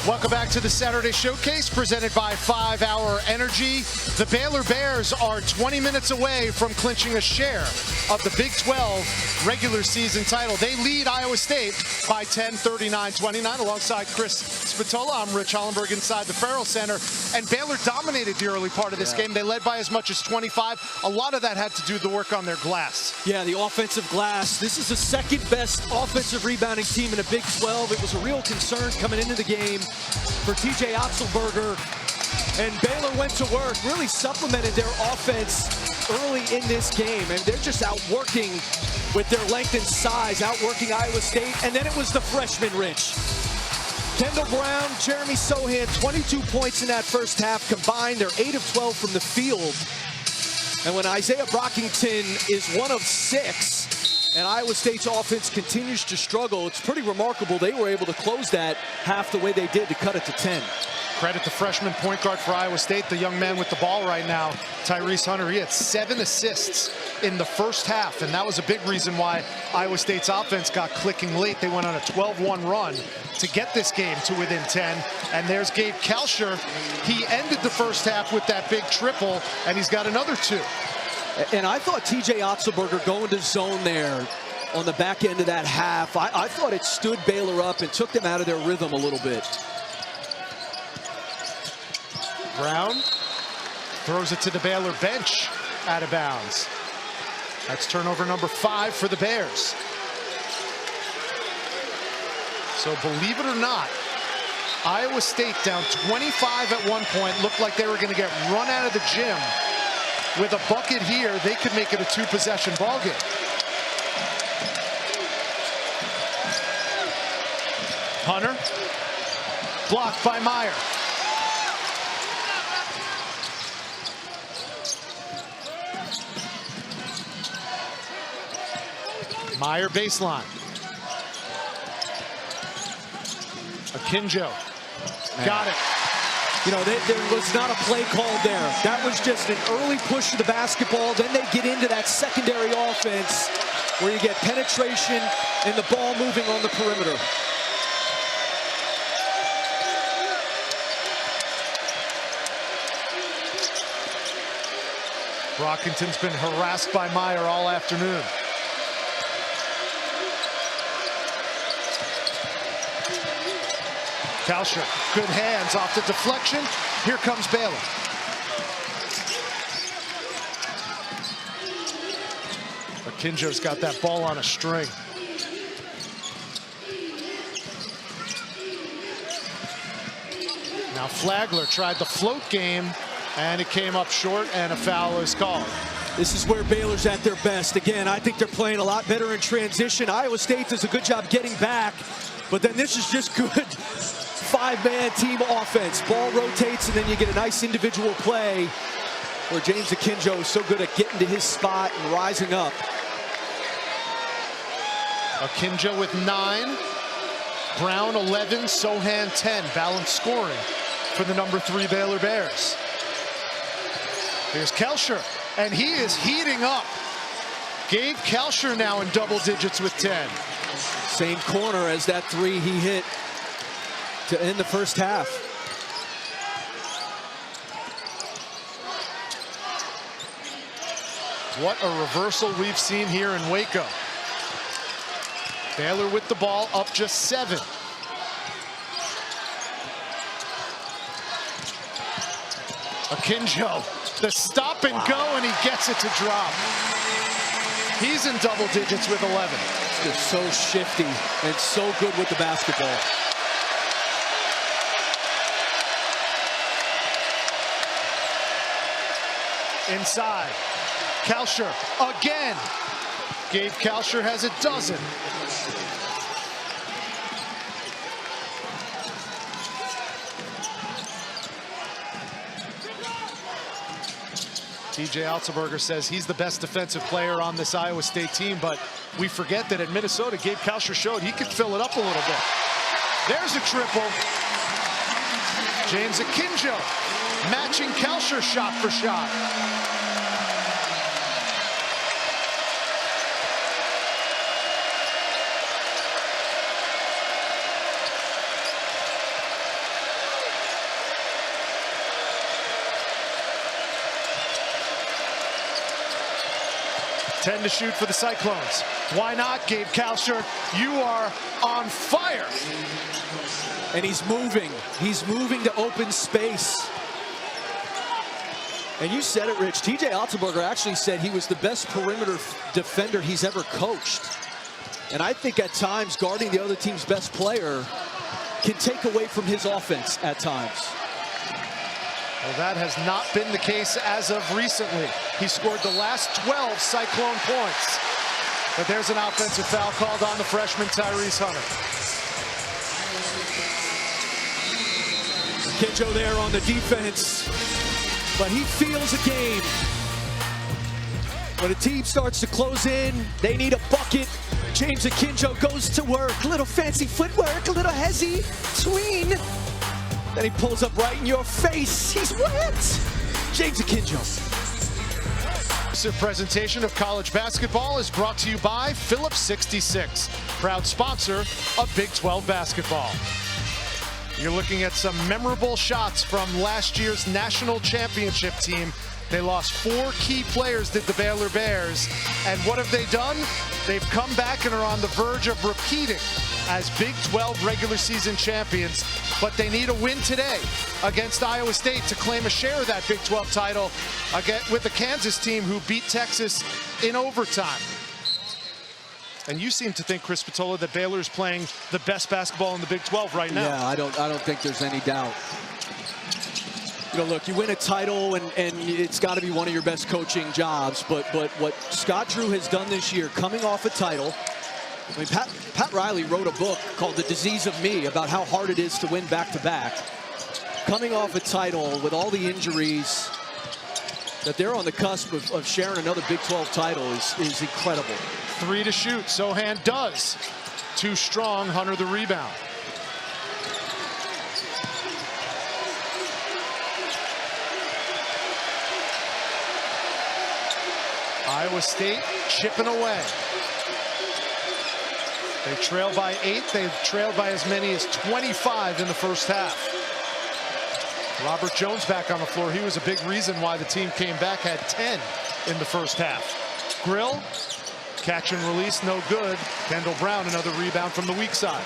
Welcome back to the Saturday Showcase presented by 5 Hour Energy. The Baylor Bears are 20 minutes away from clinching a share of the Big 12 regular season title. They lead Iowa State by 10, 39-29. Alongside Chris Spatola, I'm Rich Hollenberg inside the Farrell Center. And Baylor dominated the early part of this game. They led by as much as 25. A lot of that had to do with the work on their glass. Yeah, the offensive glass. This is the second best offensive rebounding team in the Big 12. It was a real concern coming into the game for TJ Otzelberger, and Baylor went to work, really supplemented their offense early in this game, and they're just outworking with their length and size, outworking Iowa State. And then it was the freshman, Rich. Kendall Brown, Jeremy Sohan, 22 points in that first half combined. They're 8 of 12 from the field. And when Isaiah Brockington is 1 of 6, and Iowa State's offense continues to struggle, it's pretty remarkable they were able to close that half the way they did to cut it to 10. Credit the freshman point guard for Iowa State, the young man with the ball right now, Tyrese Hunter. He had 7 assists in the first half, and that was a big reason why Iowa State's offense got clicking late. They went on a 12-1 run to get this game to within 10. And there's Gabe Kalsher. He ended the first half with that big triple, and he's got another 2. And I thought TJ Otzelberger going to zone there on the back end of that half, I thought it stood Baylor up and took them out of their rhythm a little bit. Brown throws it to the Baylor bench, out of bounds. That's turnover number 5 for the Bears. So believe it or not, Iowa State down 25 at one point, looked like they were going to get run out of the gym. With a bucket here, they could make it a 2-possession ball game. Hunter, blocked by Meyer. Meyer baseline. Akinjo, got it. You know, there was not a play called there. That was just an early push of the basketball. Then they get into that secondary offense where you get penetration and the ball moving on the perimeter. Brockington's been harassed by Meyer all afternoon. Kalsher, good hands off the deflection. Here comes Baylor. Akinjo's got that ball on a string. Now Flagler tried the float game, and it came up short, and a foul is called. This is where Baylor's at their best. Again, I think they're playing a lot better in transition. Iowa State does a good job getting back, but then this is just good 5-man team offense. Ball rotates, and then you get a nice individual play where James Akinjo is so good at getting to his spot and rising up. Akinjo with 9, Brown 11, Sohan 10. Balanced scoring for the number 3 Baylor Bears. Here's Kalsher, and he is heating up. Gabe Kalsher now in double digits with 10. Same corner as that 3 he hit to end the first half. What a reversal we've seen here in Waco. Baylor with the ball, up just 7. Akinjo, the stop and go, and he gets it to drop. He's in double digits with 11. Just so shifty and so good with the basketball. Inside, Kalsher again. Gabe Kalsher has a dozen. TJ Otzelberger says he's the best defensive player on this Iowa State team, but we forget that at Minnesota, Gabe Kalsher showed he could fill it up a little bit. There's a triple. James Akinjo matching Kalsher shot for shot. Ten to shoot for the Cyclones. Why not, Gabe Kalsher? You are on fire. And he's moving. He's moving to open space. And you said it, Rich. TJ Otzelberger actually said he was the best perimeter defender he's ever coached. And I think at times guarding the other team's best player can take away from his offense at times. Well, that has not been the case as of recently. He scored the last 12 Cyclone points. But there's an offensive foul called on the freshman Tyrese Hunter. Akinjo there on the defense, but he feels a game. When a team starts to close in, they need a bucket. James Akinjo goes to work. A little fancy footwork, a little hezzy, tween. Then he pulls up right in your face. He's wet. James Akinjo. This presentation of college basketball is brought to you by Phillips 66, proud sponsor of Big 12 basketball. You're looking at some memorable shots from last year's national championship team. They lost 4 key players, did the Baylor Bears. And what have they done? They've come back and are on the verge of repeating as Big 12 regular season champions. But they need a win today against Iowa State to claim a share of that Big 12 title with the Kansas team who beat Texas in overtime. And you seem to think, Chris Spatola, that Baylor is playing the best basketball in the Big 12 right now. Yeah, I don't think there's any doubt. You know, look, you win a title, and it's got to be one of your best coaching jobs. But what Scott Drew has done this year, coming off a title, I mean, Pat Riley wrote a book called The Disease of Me about how hard it is to win back-to-back. Coming off a title with all the injuries, that they're on the cusp of sharing another Big 12 title is incredible. 3 to shoot. Sohan does. Too strong. Hunter the rebound. Iowa State chipping away. They trail by 8. They've trailed by as many as 25 in the first half. Robert Jones back on the floor. He was a big reason why the team came back, had 10 in the first half. Grill, catch and release, no good. Kendall Brown, another rebound from the weak side.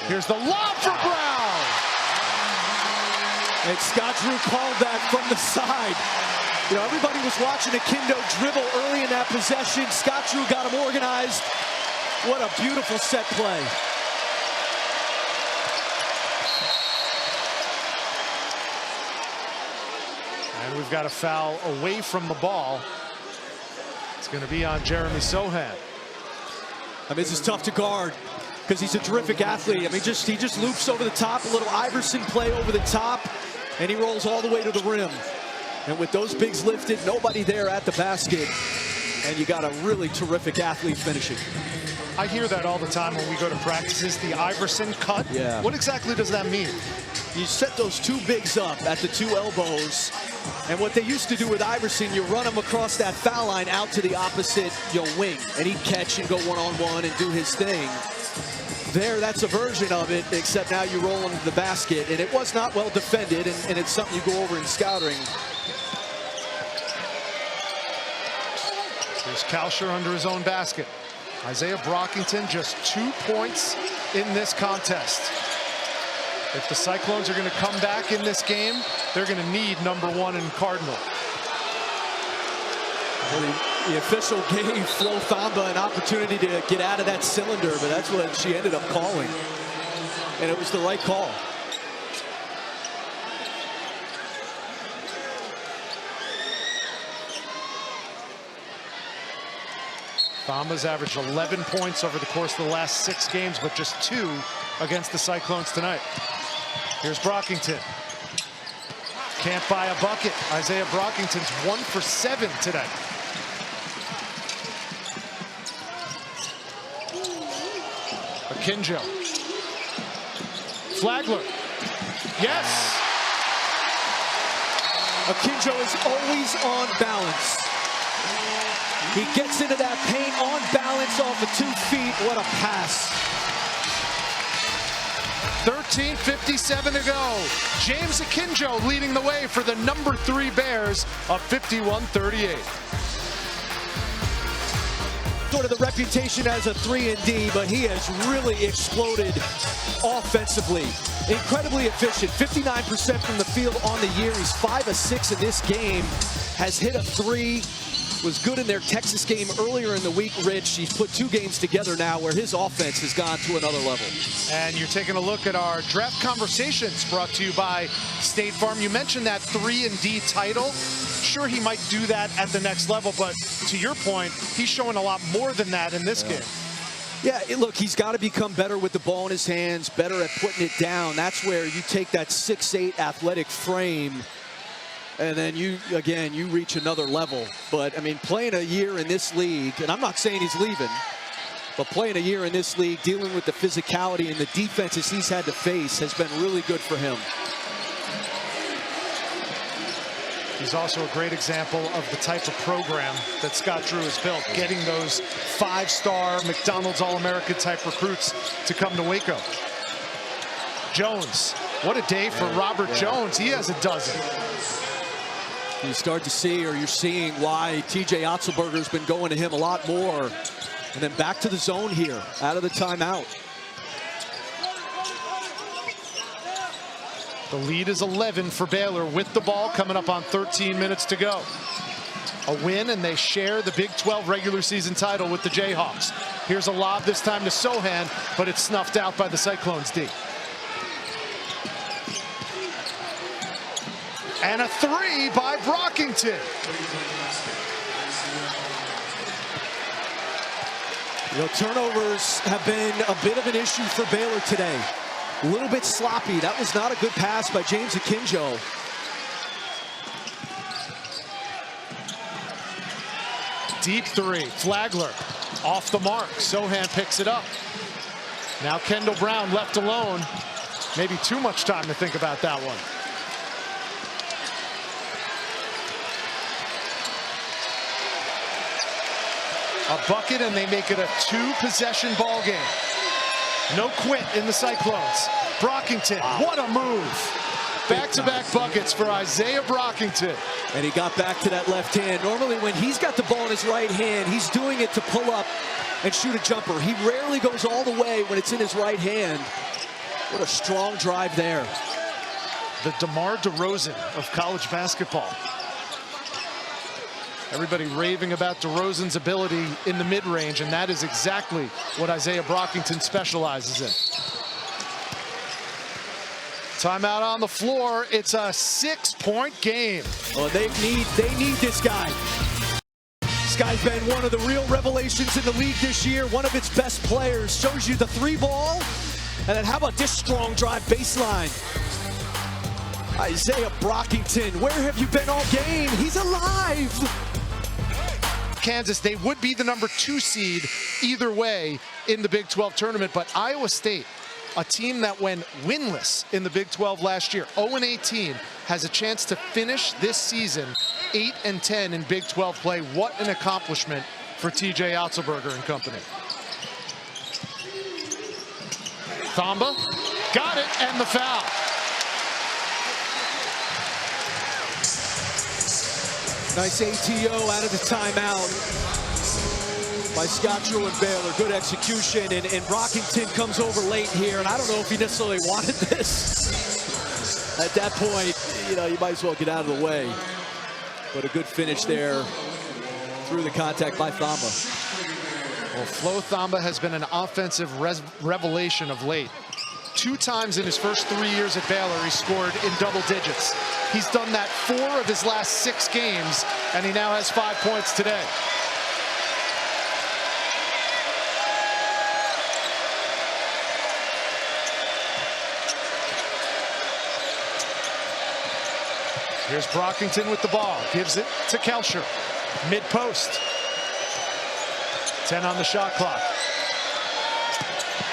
Here's the lob for Brown. And Scott Drew called that from the side. You know, everybody was watching Akinjo dribble early in that possession. Scott Drew got him organized. What a beautiful set play. And we've got a foul away from the ball. It's going to be on Jeremy Sohan. I mean, this is tough to guard, because he's a terrific athlete. I mean, he just loops over the top, a little Iverson play over the top, and he rolls all the way to the rim. And with those bigs lifted, nobody there at the basket, and you got a really terrific athlete finishing. I hear that all the time when we go to practices, the Iverson cut. Yeah. What exactly does that mean? You set those 2 bigs up at the 2 elbows, and what they used to do with Iverson, you run him across that foul line out to the opposite, wing, and he'd catch and go one-on-one and do his thing. There, that's a version of it, except now you roll into the basket, and it was not well defended, and it's something you go over in scouting. Here's Kalsher under his own basket. Isaiah Brockington just 2 points in this contest. If the Cyclones are going to come back in this game, they're going to need #1 in Cardinal. The official gave Flo Thamba an opportunity to get out of that cylinder, but that's what she ended up calling. And it was the right call. Thamba's averaged 11 points over the course of the last 6 games, but just 2 against the Cyclones tonight. Here's Brockington. Can't buy a bucket. Isaiah Brockington's 1 for 7 today. Akinjo. Flagler. Yes. Akinjo is always on balance. He gets into that paint on balance off of 2 feet. What a pass. 13:57 to go. James Akinjo leading the way for the #3 Bears of 51-38. Sort of the reputation as a 3-and-D, but he has really exploded offensively. Incredibly efficient, 59% from the field on the year. He's 5 of 6 in this game. Has hit a 3. Was good in their Texas game earlier in the week, Rich. He's put 2 games together now where his offense has gone to another level. And you're taking a look at our draft conversations brought to you by State Farm. You mentioned that 3-and-D title. Sure, he might do that at the next level, but to your point, he's showing a lot more than that in this game. Yeah, look, he's got to become better with the ball in his hands, better at putting it down. That's where you take that 6'8" athletic frame, and then you reach another level. But, I mean, playing a year in this league, and I'm not saying he's leaving, but playing a year in this league, dealing with the physicality and the defenses he's had to face has been really good for him. He's also a great example of the type of program that Scott Drew has built, getting those 5-star McDonald's All-America type recruits to come to Waco. Jones, what a day for Robert Jones. He has a dozen. You start to see, or you're seeing, why TJ Otzelberger's been going to him a lot more. And then back to the zone here, out of the timeout. The lead is 11 for Baylor with the ball coming up on 13 minutes to go. A win, and they share the Big 12 regular season title with the Jayhawks. Here's a lob this time to Sohan, but it's snuffed out by the Cyclones D. And a 3 by Brockington. You know, turnovers have been a bit of an issue for Baylor today. A little bit sloppy. That was not a good pass by James Akinjo. Deep 3, Flagler off the mark. Sohan picks it up. Now Kendall Brown left alone. Maybe too much time to think about that one. A bucket, and they make it a 2-possession ball game. No quit in the Cyclones. Brockington, what a move. Back-to-back buckets for Isaiah Brockington. And he got back to that left hand. Normally when he's got the ball in his right hand, he's doing it to pull up and shoot a jumper. He rarely goes all the way when it's in his right hand. What a strong drive there. The DeMar DeRozan of college basketball. Everybody raving about DeRozan's ability in the mid-range, and that is exactly what Isaiah Brockington specializes in. Timeout on the floor. It's a 6-point game. Well, they need this guy. This guy's been one of the real revelations in the league this year, one of its best players. Shows you the 3-ball, and then how about this strong drive baseline? Isaiah Brockington, where have you been all game? He's alive. Kansas, they would be the number 2 seed either way in the Big 12 tournament, but Iowa State, a team that went winless in the Big 12 last year, 0-18, has a chance to finish this season 8-10 in Big 12 play. What an accomplishment for TJ Otzelberger and company. Thamba got it, and the foul. Nice ATO out of the timeout by Scott Drew and Baylor. Good execution, and Brockington comes over late here, and I don't know if he necessarily wanted this. At that point, you know, you might as well get out of the way. But a good finish there through the contact by Thamba. Well, Flo Thamba has been an offensive revelation of late. 2 times in his first 3 years at Baylor, he scored in double digits. He's done that 4 of his last 6 games, and he now has 5 points today. Here's Brockington with the ball, gives it to Kelcher. Mid-post. 10 on the shot clock.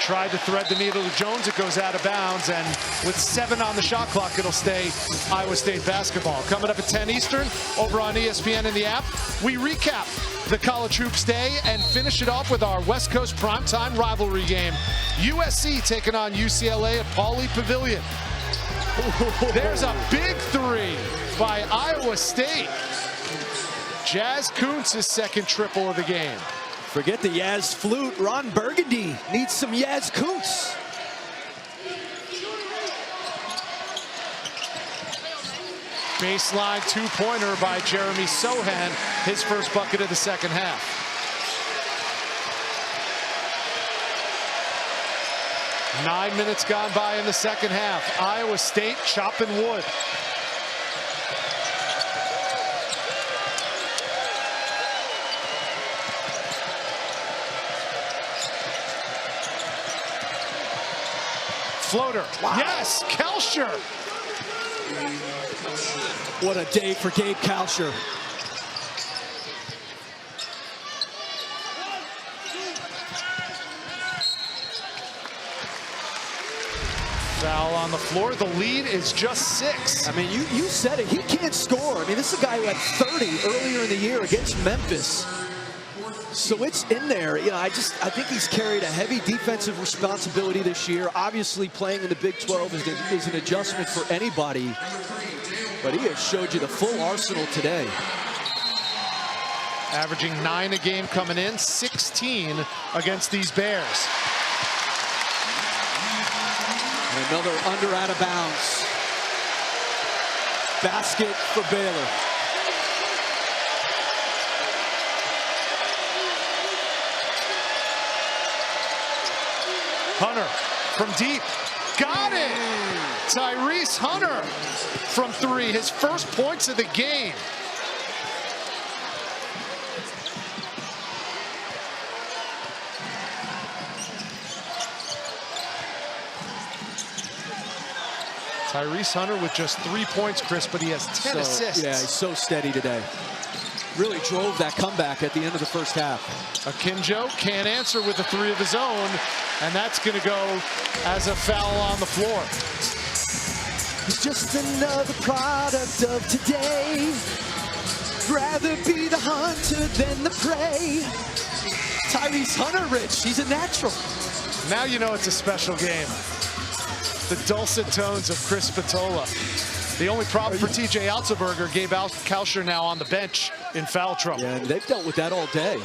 Tried to thread the needle to Jones, it goes out of bounds, and with 7 on the shot clock, it'll stay Iowa State basketball. Coming up at 10 Eastern, over on ESPN and the app, we recap the College Hoops Day and finish it off with our West Coast primetime rivalry game. USC taking on UCLA at Pauley Pavilion. There's a big 3 by Iowa State. Jazz Kuntz's second triple of the game. Forget the Yaz flute. Ron Burgundy needs some Yaz Kuntz. Baseline 2-pointer by Jeremy Sohan, his first bucket of the second half. Nine minutes gone by in the second half. Iowa State chopping wood. floater. Wow. Yes, Kalsher. What a day for Gabe Kalsher. Foul on the floor. The lead is just 6. I mean, you said it. He can't score. I mean, this is a guy who had 30 earlier in the year against Memphis. So it's in there. You know, I think he's carried a heavy defensive responsibility this year. Obviously, playing in the Big 12 is an adjustment for anybody. But he has showed you the full arsenal today. Averaging 9 a game coming in, 16 against these Bears. And another under out of bounds. Basket for Baylor. Hunter from deep. Got it! Tyrese Hunter from 3. His first points of the game. Tyrese Hunter with just 3 points, Chris, but he has 10 assists. Yeah, he's so steady today. Really drove that comeback at the end of the first half. Akinjo can't answer with a 3 of his own, and that's going to go as a foul on the floor. He's just another product of today. Rather be the hunter than the prey. Tyrese Hunter, Rich, he's a natural. Now you know it's a special game. The dulcet tones of Chris Spatola. The only problem for TJ Altenberger, Gabe Kalsher now on the bench in foul trouble. Yeah, and they've dealt with that all day.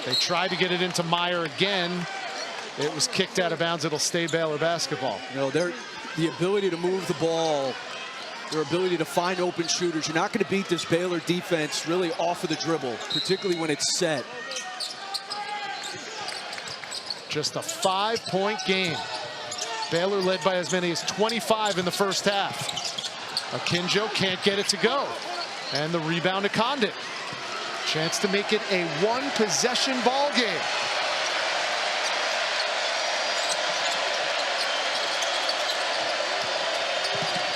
They tried to get it into Meyer again. It was kicked out of bounds. It'll stay Baylor basketball. You know, the ability to move the ball, their ability to find open shooters. You're not going to beat this Baylor defense really off of the dribble, particularly when it's set. Just a 5-point game. Baylor led by as many as 25 in the first half. Akinjo can't get it to go. And the rebound to Condit. Chance to make it a 1-possession ball game.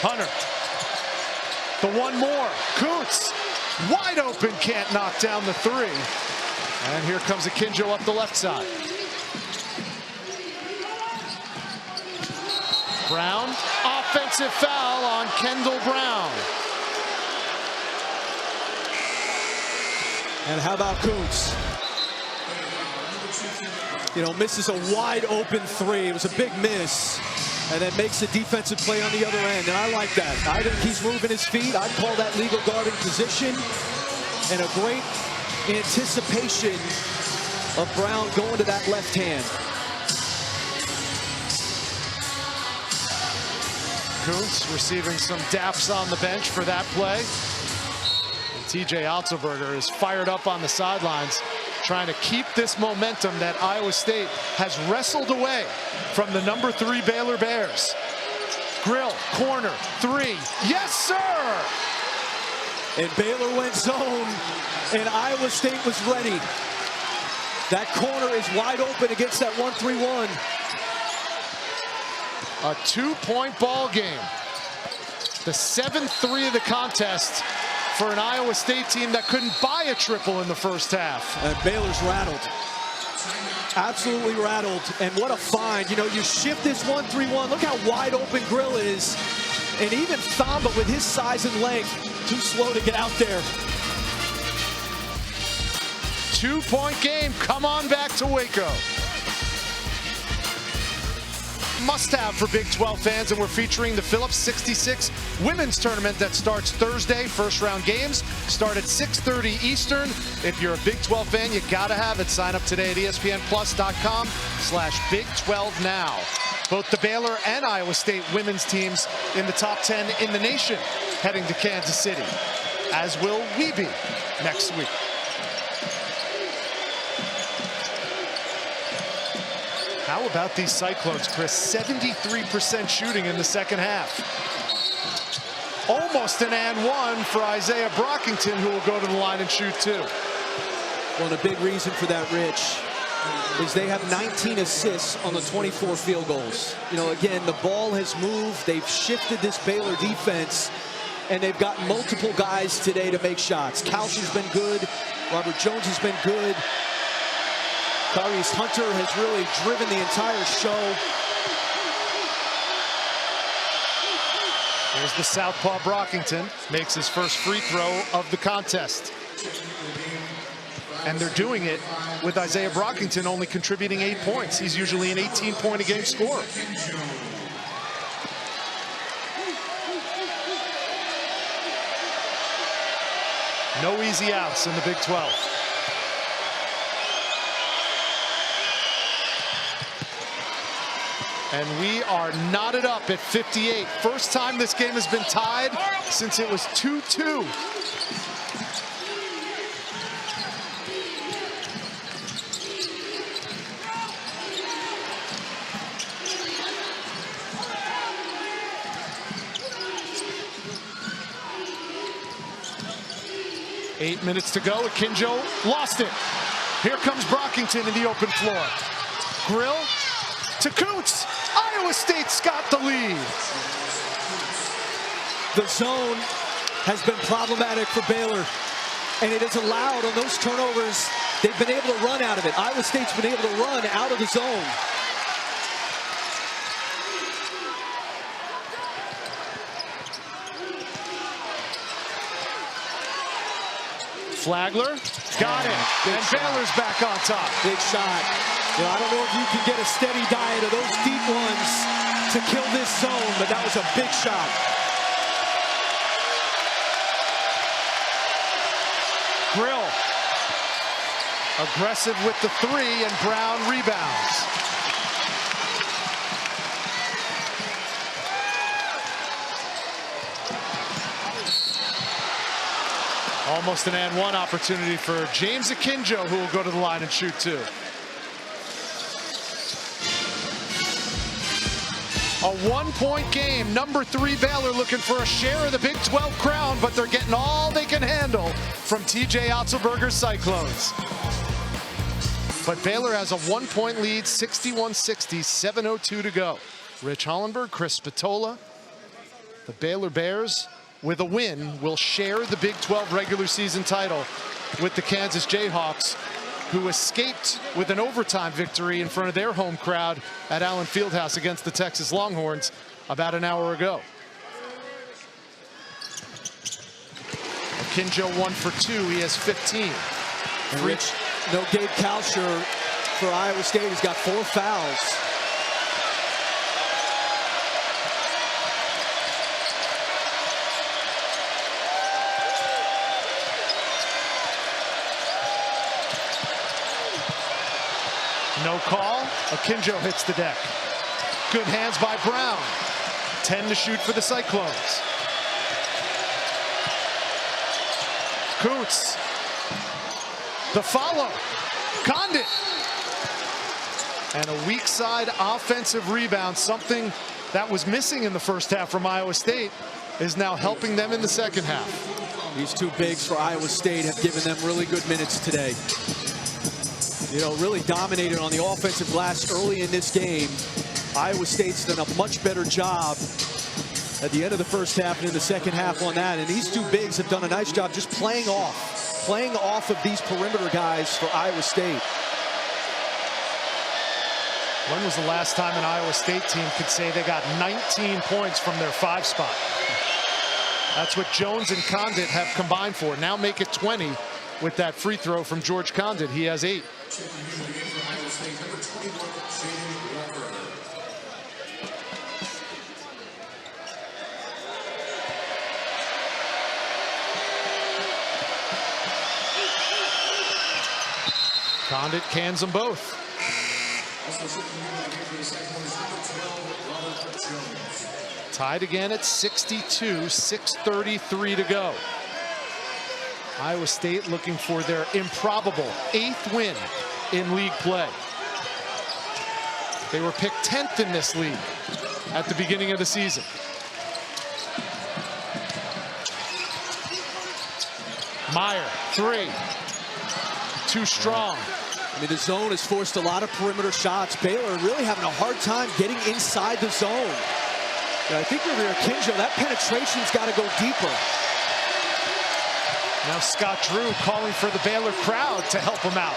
Hunter. The one more. Kuntz. Wide open, can't knock down the 3. And here comes Akinjo up the left side. Brown, offensive foul on Kendall Brown. And how about Kuntz? You know, misses a wide open 3. It was a big miss. And then makes a defensive play on the other end. And I like that. I think he's moving his feet. I'd call that legal guarding position. And a great anticipation of Brown going to that left hand. Kuntz receiving some daps on the bench for that play. And TJ Altenberger is fired up on the sidelines, trying to keep this momentum that Iowa State has wrestled away from the number 3 Baylor Bears. Grill, corner, 3. Yes, sir! And Baylor went zone, and Iowa State was ready. That corner is wide open against that 1-3-1. A 2-point ball game. The 7th 3 of the contest for an Iowa State team that couldn't buy a triple in the first half. And Baylor's rattled. Absolutely rattled. And what a find. You know, you shift this 1-3-1. Look how wide open Grill is. And even Thamba with his size and length, too slow to get out there. 2-point game. Come on back to Waco. Must-have for Big 12 fans, and we're featuring the Phillips 66 women's tournament that starts Thursday. First-round games start at 6:30 Eastern. If you're a Big 12 fan, you gotta have it. Sign up today at ESPNplus.com/Big12now. Both the Baylor and Iowa State women's teams in the top 10 in the nation heading to Kansas City, as will we be next week. How about these Cyclones, Chris? 73% shooting in the second half. Almost an and one for Isaiah Brockington, who will go to the line and shoot 2. Well, and a big reason for that, Rich, is they have 19 assists on the 24 field goals. You know, again, the ball has moved. They've shifted this Baylor defense, and they've got multiple guys today to make shots. Couch has been good. Robert Jones has been good. Tyrese Hunter has really driven the entire show. Here's the southpaw Brockington, makes his first free throw of the contest. And they're doing it with Isaiah Brockington only contributing 8 points. He's usually an 18-point-a-game scorer. No easy outs in the Big 12. And we are knotted up at 58. First time this game has been tied since it was 2-2. Eight minutes to go. Akinjo lost it. Here comes Brockington in the open floor. Grill to Kuntz. Iowa State's got the lead. The zone has been problematic for Baylor, and it has allowed, on those turnovers, they've been able to run out of it. Iowa State's been able to run out of the zone. Flagler got it, and Baylor's back on top. Big shot. You know, I don't know if you can get a steady diet of those deep ones to kill this zone, but that was a big shot. Grill aggressive with the three, and Brown rebounds. Almost an and one opportunity for James Akinjo, who will go to the line and shoot two. A 1-point game. Number 3 Baylor looking for a share of the Big 12 crown, but they're getting all they can handle from TJ Otzelberger's Cyclones. But Baylor has a 1-point lead, 61-60, 7:02 to go. Rich Hollenberg, Chris Spatola. The Baylor Bears, with a win, will share the Big 12 regular season title with the Kansas Jayhawks, who escaped with an overtime victory in front of their home crowd at Allen Fieldhouse against the Texas Longhorns about an hour ago. Akinjo 1 for 2. He has 15. And Rich, no Gabe Kalsher for Iowa State. He's got 4 fouls. No call. Akinjo hits the deck. Good hands by Brown. 10 to shoot for the Cyclones. Kuntz. The follow. Condit. And a weak side offensive rebound. Something that was missing in the first half from Iowa State is now helping them in the second half. These two bigs for Iowa State have given them really good minutes today. You know, really dominated on the offensive glass early in this game. Iowa State's done a much better job at the end of the first half and in the second half on that. And these two bigs have done a nice job just playing off of these perimeter guys for Iowa State. When was the last time an Iowa State team could say they got 19 points from their 5 spot? That's what Jones and Condit have combined for. Now make it 20 with that free throw from George Condit. He has 8. Condit cans them both. Tied again at 62, 6:33 to go. Iowa State looking for their improbable 8th win in league play. They were picked 10th in this league at the beginning of the season. Meyer, 3. Too strong. I mean, the zone has forced a lot of perimeter shots. Baylor really having a hard time getting inside the zone. And I think over Akinjo, that penetration's got to go deeper. Now Scott Drew calling for the Baylor crowd to help him out.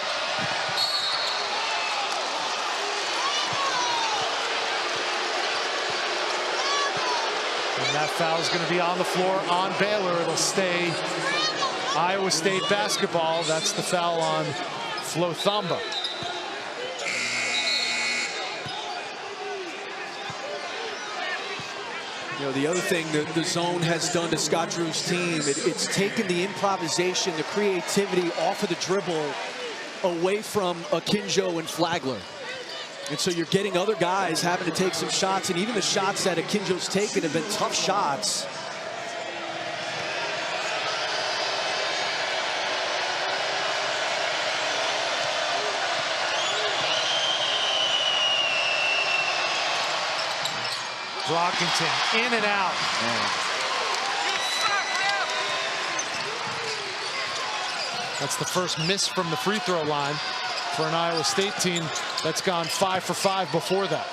And that foul is going to be on the floor on Baylor. It'll stay Iowa State basketball. That's the foul on Flo Thamba. You know, the other thing that the zone has done to Scott Drew's team, it's taken the improvisation, the creativity off of the dribble away from Akinjo and Flagler. And so you're getting other guys having to take some shots, and even the shots that Akinjo's taken have been tough shots. Brockington in and out. That's the first miss from the free throw line for an Iowa State team that's gone 5 for 5 before that.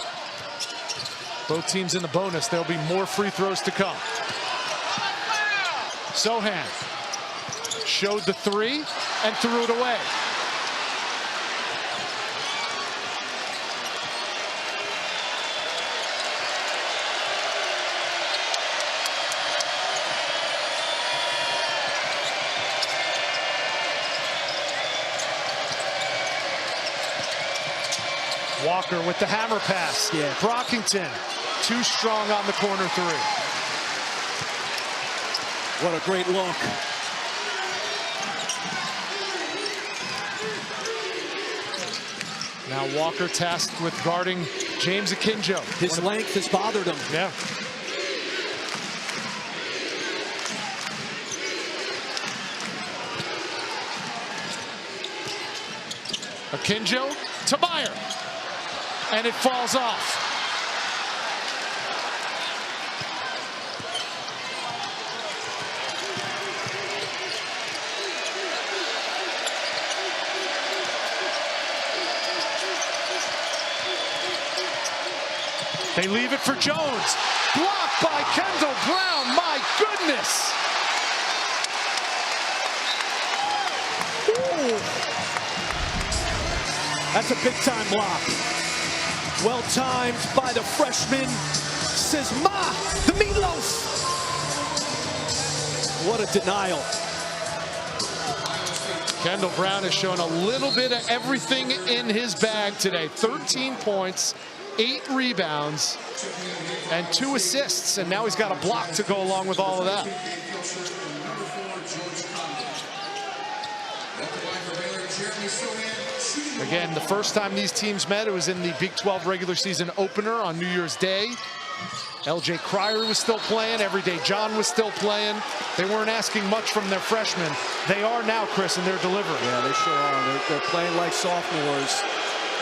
Both teams in the bonus. There'll be more free throws to come. Sohan showed the three and threw it away. Walker with the hammer pass. Yeah. Brockington too strong on the corner three. What a great look. Now Walker tasked with guarding James Akinjo. His length has bothered him. Yeah. Akinjo to Meyer. And it falls off. They leave it for Jones. Blocked by Kendall Brown. My goodness. Ooh. That's a big-time block. Well timed by the freshman. Says Ma, the meatloaf. What a denial. Kendall Brown has shown a little bit of everything in his bag today. 13 points, 8 rebounds, and 2 assists. And now he's got a block to go along with all of that. Again, the first time these teams met, it was in the Big 12 regular season opener on New Year's Day. LJ Cryer was still playing. Everyday John was still playing. They weren't asking much from their freshmen. They are now, Chris, and they're delivering. Yeah, they sure are. They're playing like sophomores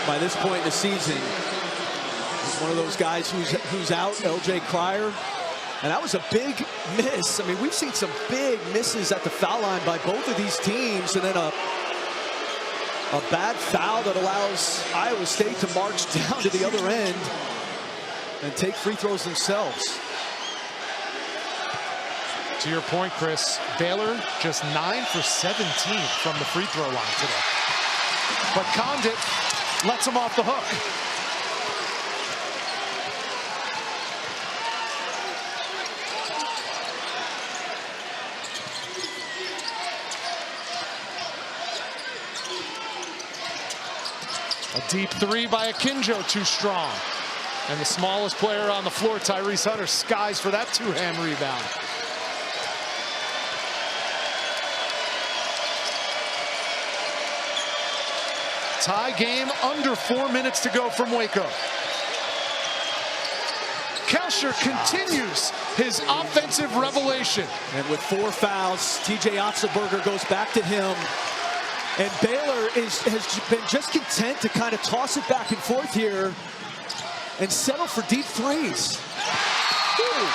by this point in the season. He's one of those guys who's out, LJ Cryer. And that was a big miss. I mean, we've seen some big misses at the foul line by both of these teams, and then a bad foul that allows Iowa State to march down to the other end and take free throws themselves. To your point, Chris, Baylor just 9 for 17 from the free throw line today. But Condit lets him off the hook. A deep three by Akinjo, too strong. And the smallest player on the floor, Tyrese Hunter, skies for that two-hand rebound. Tie game, under 4 minutes to go from Waco. Kelcher continues his offensive revelation. And with 4 fouls, TJ Otzelberger goes back to him. And Baylor has been just content to kind of toss it back and forth here and settle for deep threes. Ooh.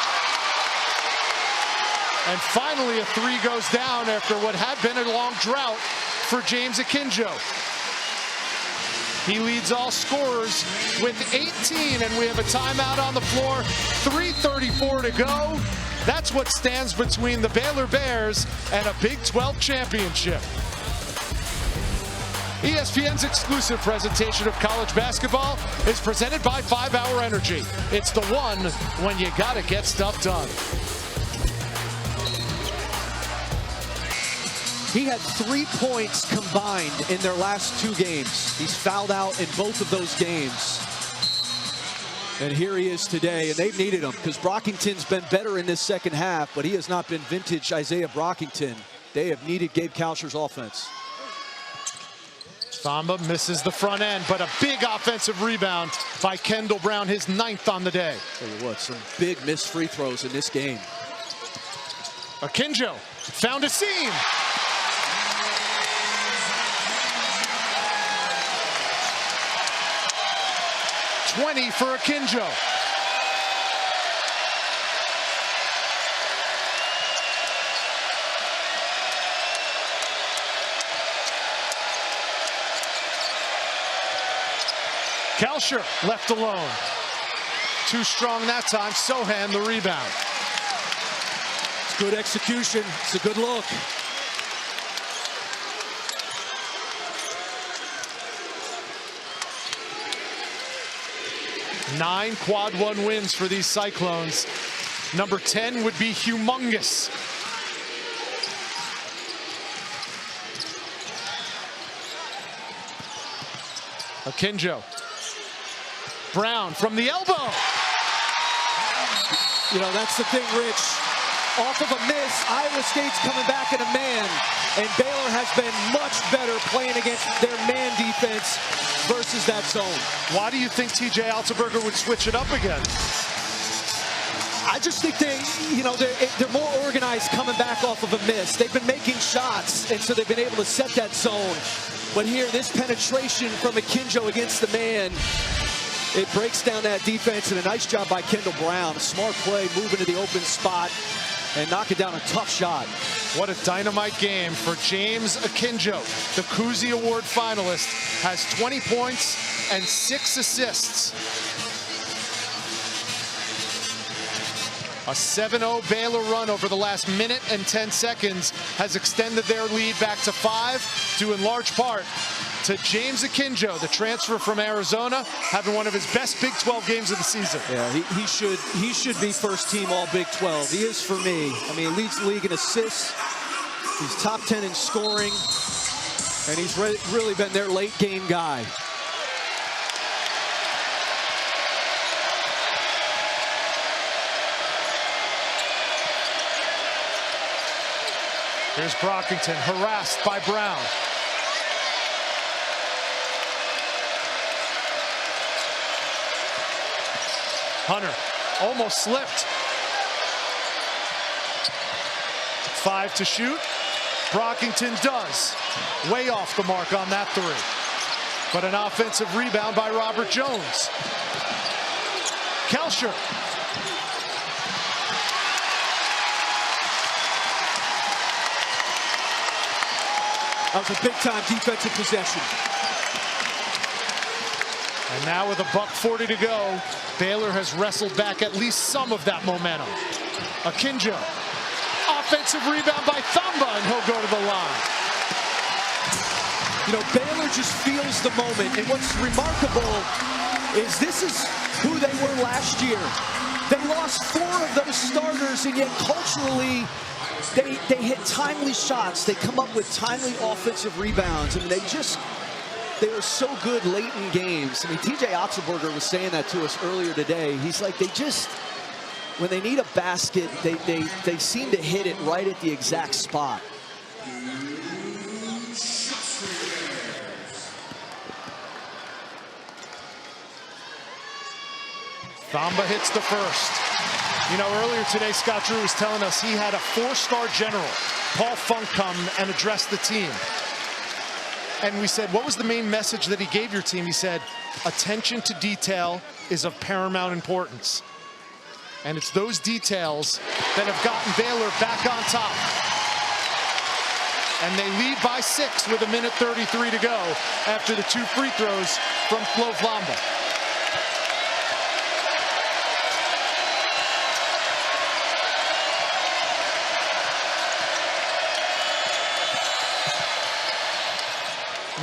And finally a three goes down after what had been a long drought for James Akinjo. He leads all scorers with 18, and we have a timeout on the floor. 3:34 to go. That's what stands between the Baylor Bears and a Big 12 championship. ESPN's exclusive presentation of college basketball is presented by 5 Hour Energy. It's the one when you gotta get stuff done. He had 3 points combined in their last 2 games. He's fouled out in both of those games. And here he is today, and they've needed him because Brockington's been better in this second half, but he has not been vintage Isaiah Brockington. They have needed Gabe Kalsher's offense. Thamba misses the front end, but a big offensive rebound by Kendall Brown, his 9th on the day. Tell you what, some big missed free throws in this game. Akinjo found a seam. .20 for Akinjo. Kalsher left alone. Too strong that time. Sohan the rebound. It's good execution. It's a good look. Nine quad 1 wins for these Cyclones. Number 10 would be humongous. Akinjo. Brown from the elbow. You know, that's the thing, Rich. Off of a miss, Iowa State's coming back in a man, and Baylor has been much better playing against their man defense versus that zone. Why do you think TJ Altenberger would switch it up again? I just think they're more organized coming back off of a miss. They've been making shots, and so they've been able to set that zone. But here, this penetration from Akinjo against the man, it breaks down that defense, and a nice job by Kendall Brown. A smart play, moving to the open spot and knocking down a tough shot. What a dynamite game for James Akinjo. The Cousy Award finalist has 20 points and 6 assists. A 7-0 Baylor run over the last minute and 10 seconds has extended their lead back to 5, due in large part to James Akinjo, the transfer from Arizona, having one of his best Big 12 games of the season. Yeah, he should be first team all Big 12. He is for me. I mean, he leads the league in assists. He's top 10 in scoring, and he's really been their late game guy. Here's Brockington, harassed by Brown. Hunter almost slipped. 5 to shoot. Brockington does. Way off the mark on that 3. But an offensive rebound by Robert Jones. Kalsher. That was a big-time defensive possession. And now with $1:40 to go, Baylor has wrestled back at least some of that momentum. Akinjo, offensive rebound by Thamba, and he'll go to the line. You know, Baylor just feels the moment, and what's remarkable is this is who they were last year. They lost 4 of those starters, and yet culturally, they hit timely shots. They come up with timely offensive rebounds. I mean, they were so good late in games. I mean, TJ Otzelberger was saying that to us earlier today. He's like, when they need a basket, they seem to hit it right at the exact spot. Thamba hits the first. You know, earlier today, Scott Drew was telling us he had a 4-star general, Paul Funk, come and address the team. And we said, what was the main message that he gave your team? He said, attention to detail is of paramount importance. And it's those details that have gotten Baylor back on top. And they lead by 6 with 1:33 to go after the 2 free throws from Flo Flamba.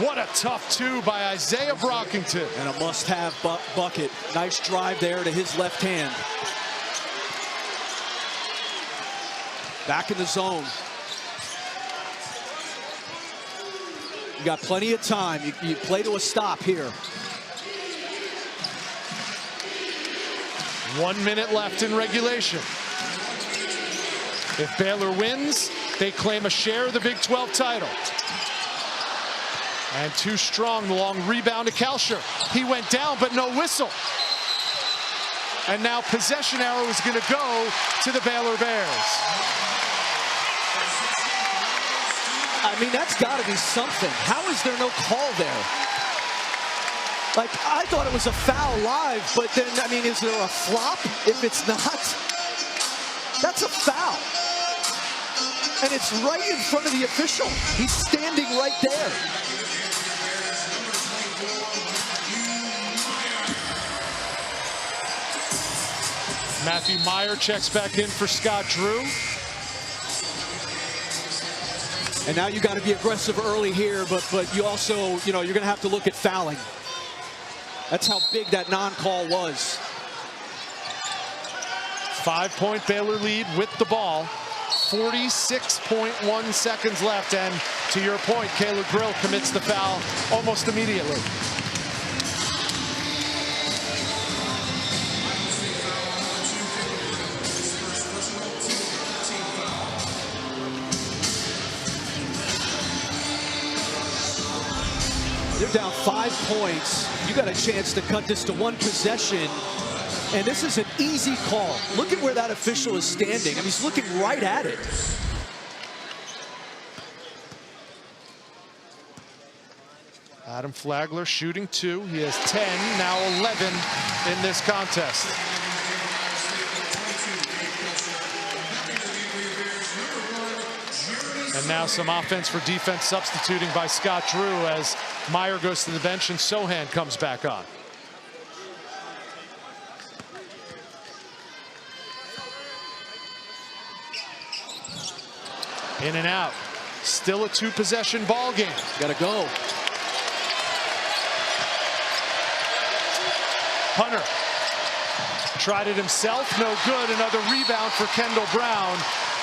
What a tough 2 by Isaiah Brockington. And a must-have bucket. Nice drive there to his left hand. Back in the zone. You got plenty of time. You play to a stop here. 1 minute left in regulation. If Baylor wins, they claim a share of the Big 12 title. And too strong, the long rebound to Kalsher. He went down, but no whistle. And now possession arrow is going to go to the Baylor Bears. I mean, that's got to be something. How is there no call there? Like, I thought it was a foul live, but then, I mean, is there a flop if it's not? That's a foul. And it's right in front of the official. He's standing right there. Matthew Meyer checks back in for Scott Drew. And now you got to be aggressive early here, but you also, you know, you're going to have to look at fouling. That's how big that non-call was. 5-point Baylor lead with the ball. 46.1 seconds left, and to your point, Caleb Grill commits the foul almost immediately. They're down 5 points. You got a chance to cut this to 1 possession. And this is an easy call. Look at where that official is standing. I mean, he's looking right at it. Adam Flagler shooting 2. He has 10, now 11 in this contest. And now some offense for defense substituting by Scott Drew as Meyer goes to the bench and Sohan comes back on. In and out. Still a 2-possession ball game. Gotta go. Hunter tried it himself, no good. Another rebound for Kendall Brown.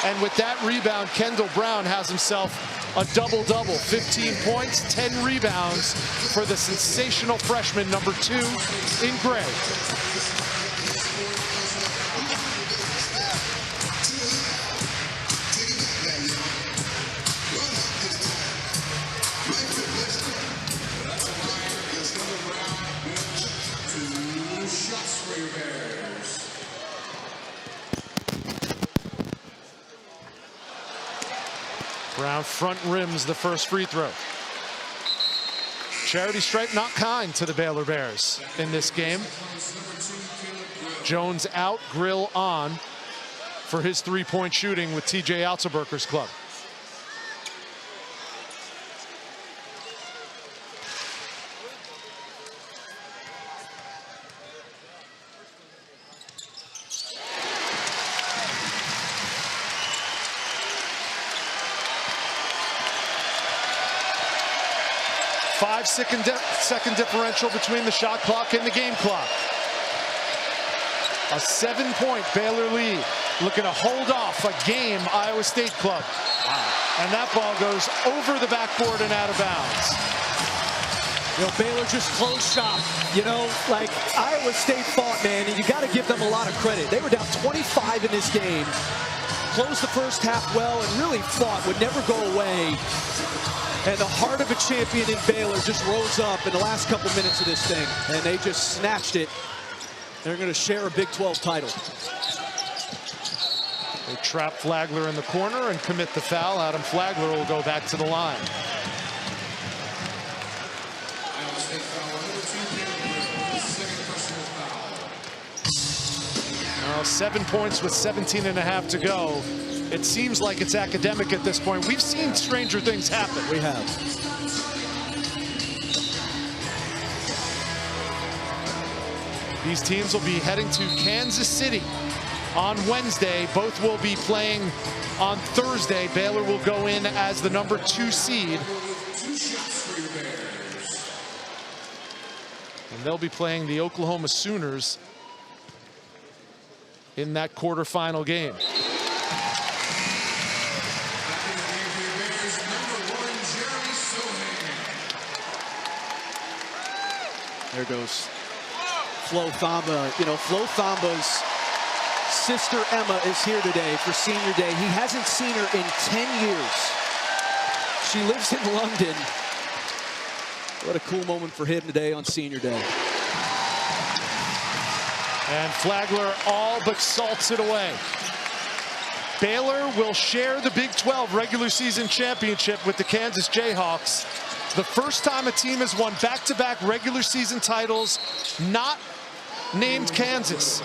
And with that rebound, Kendall Brown has himself a double-double. 15 points, 10 rebounds for the sensational freshman, number 2 in gray. Brown front rims the first free throw. Charity stripe not kind to the Baylor Bears in this game. Jones out, Grill on for his 3-point shooting with TJ Otzelberger's club. Second differential between the shot clock and the game clock. A 7-point Baylor lead. Looking to hold off a game Iowa State club. Wow. And that ball goes over the backboard and out of bounds. You know, Baylor just closed shop. You know, like Iowa State fought, man, and you got to give them a lot of credit. They were down 25 in this game. Closed the first half well and really fought, would never go away. And the heart of a champion in Baylor just rose up in the last couple minutes of this thing. And they just snatched it. They're going to share a Big 12 title. They trap Flagler in the corner and commit the foul. Adam Flagler will go back to the line. Now 7 points with 17.5 to go. it seems like it's academic at this point. We've seen stranger things happen. We have. These teams will be heading to Kansas City on Wednesday. Both will be playing on Thursday. Baylor will go in as the number 2 seed. And they'll be playing the Oklahoma Sooners in that quarterfinal game. There goes Flo Thamba. You know, Flo Thamba's sister Emma is here today for senior day. He hasn't seen her in 10 years. She lives in London. What a cool moment for him today on senior day. And Flagler all but salts it away. Baylor will share the Big 12 regular season championship with the Kansas Jayhawks. The first time a team has won back-to-back regular season titles not named Kansas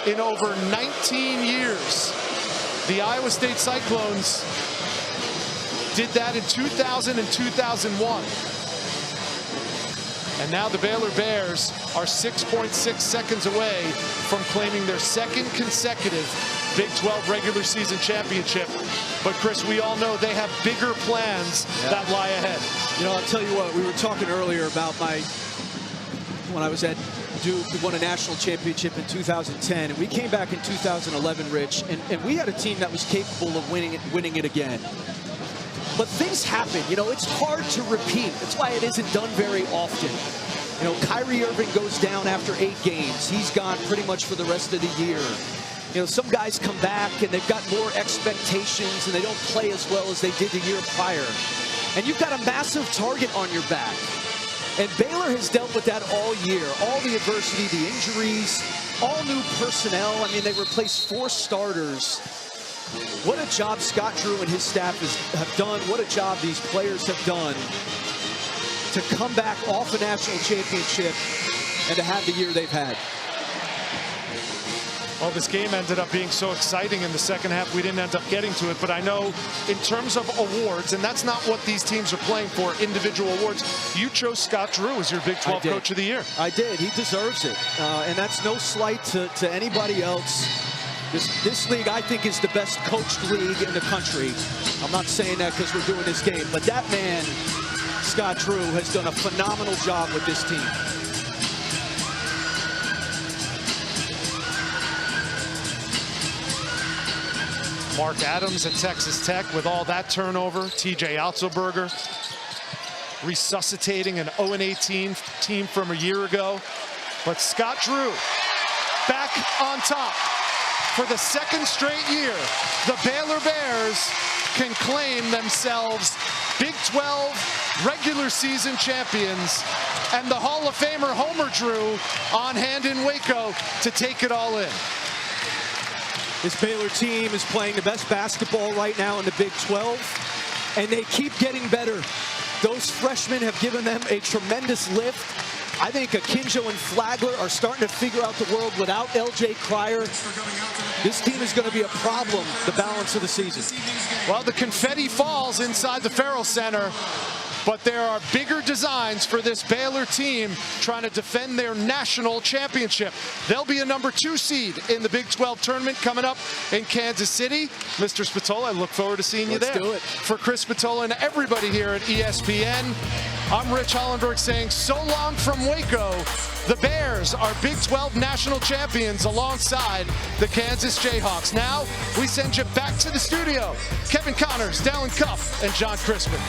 in over 19 years. The Iowa State Cyclones did that in 2000 and 2001. And now the Baylor Bears are 6.6 seconds away from claiming their second consecutive Big 12 regular season championship. But Chris, we all know they have bigger plans that lie ahead. You know, I'll tell you what, we were talking earlier about when I was at Duke, we won a national championship in 2010, and we came back in 2011, Rich, and we had a team that was capable of winning it again. But things happen, you know, it's hard to repeat. That's why it isn't done very often. You know, Kyrie Irving goes down after 8 games. He's gone pretty much for the rest of the year. You know, some guys come back and they've got more expectations and they don't play as well as they did the year prior. And you've got a massive target on your back. And Baylor has dealt with that all year. All the adversity, the injuries, all new personnel. I mean, they replaced 4 starters. What a job Scott Drew and his staff have done. What a job these players have done to come back off a national championship and to have the year they've had. Well, this game ended up being so exciting in the second half, we didn't end up getting to it. But I know in terms of awards, and that's not what these teams are playing for, individual awards, you chose Scott Drew as your Big 12 Coach of the Year. I did. He deserves it. And that's no slight to anybody else. This league, I think, is the best coached league in the country. I'm not saying that because we're doing this game, but that man, Scott Drew, has done a phenomenal job with this team. Mark Adams at Texas Tech with all that turnover. TJ Otzelberger resuscitating an 0-18 team from a year ago. But Scott Drew back on top. For the second straight year, the Baylor Bears can claim themselves Big 12 regular season champions, and the Hall of Famer Homer Drew on hand in Waco to take it all in. This Baylor team is playing the best basketball right now in the Big 12, and they keep getting better. Those freshmen have given them a tremendous lift. I think Akinjo and Flagler are starting to figure out the world without LJ Cryer. This team is going to be a problem the balance of the season. Well, the confetti falls inside the Farrell Center, but there are bigger designs for this Baylor team trying to defend their national championship. They'll be a number 2 seed in the Big 12 tournament coming up in Kansas City. Mr. Spatola, I look forward to seeing you there. Let's do it. For Chris Spatola and everybody here at ESPN, I'm Rich Hollenberg saying so long from Waco. The Bears are Big 12 national champions alongside the Kansas Jayhawks. Now we send you back to the studio. Kevin Connors, Dallin Cuff, and John Crispin.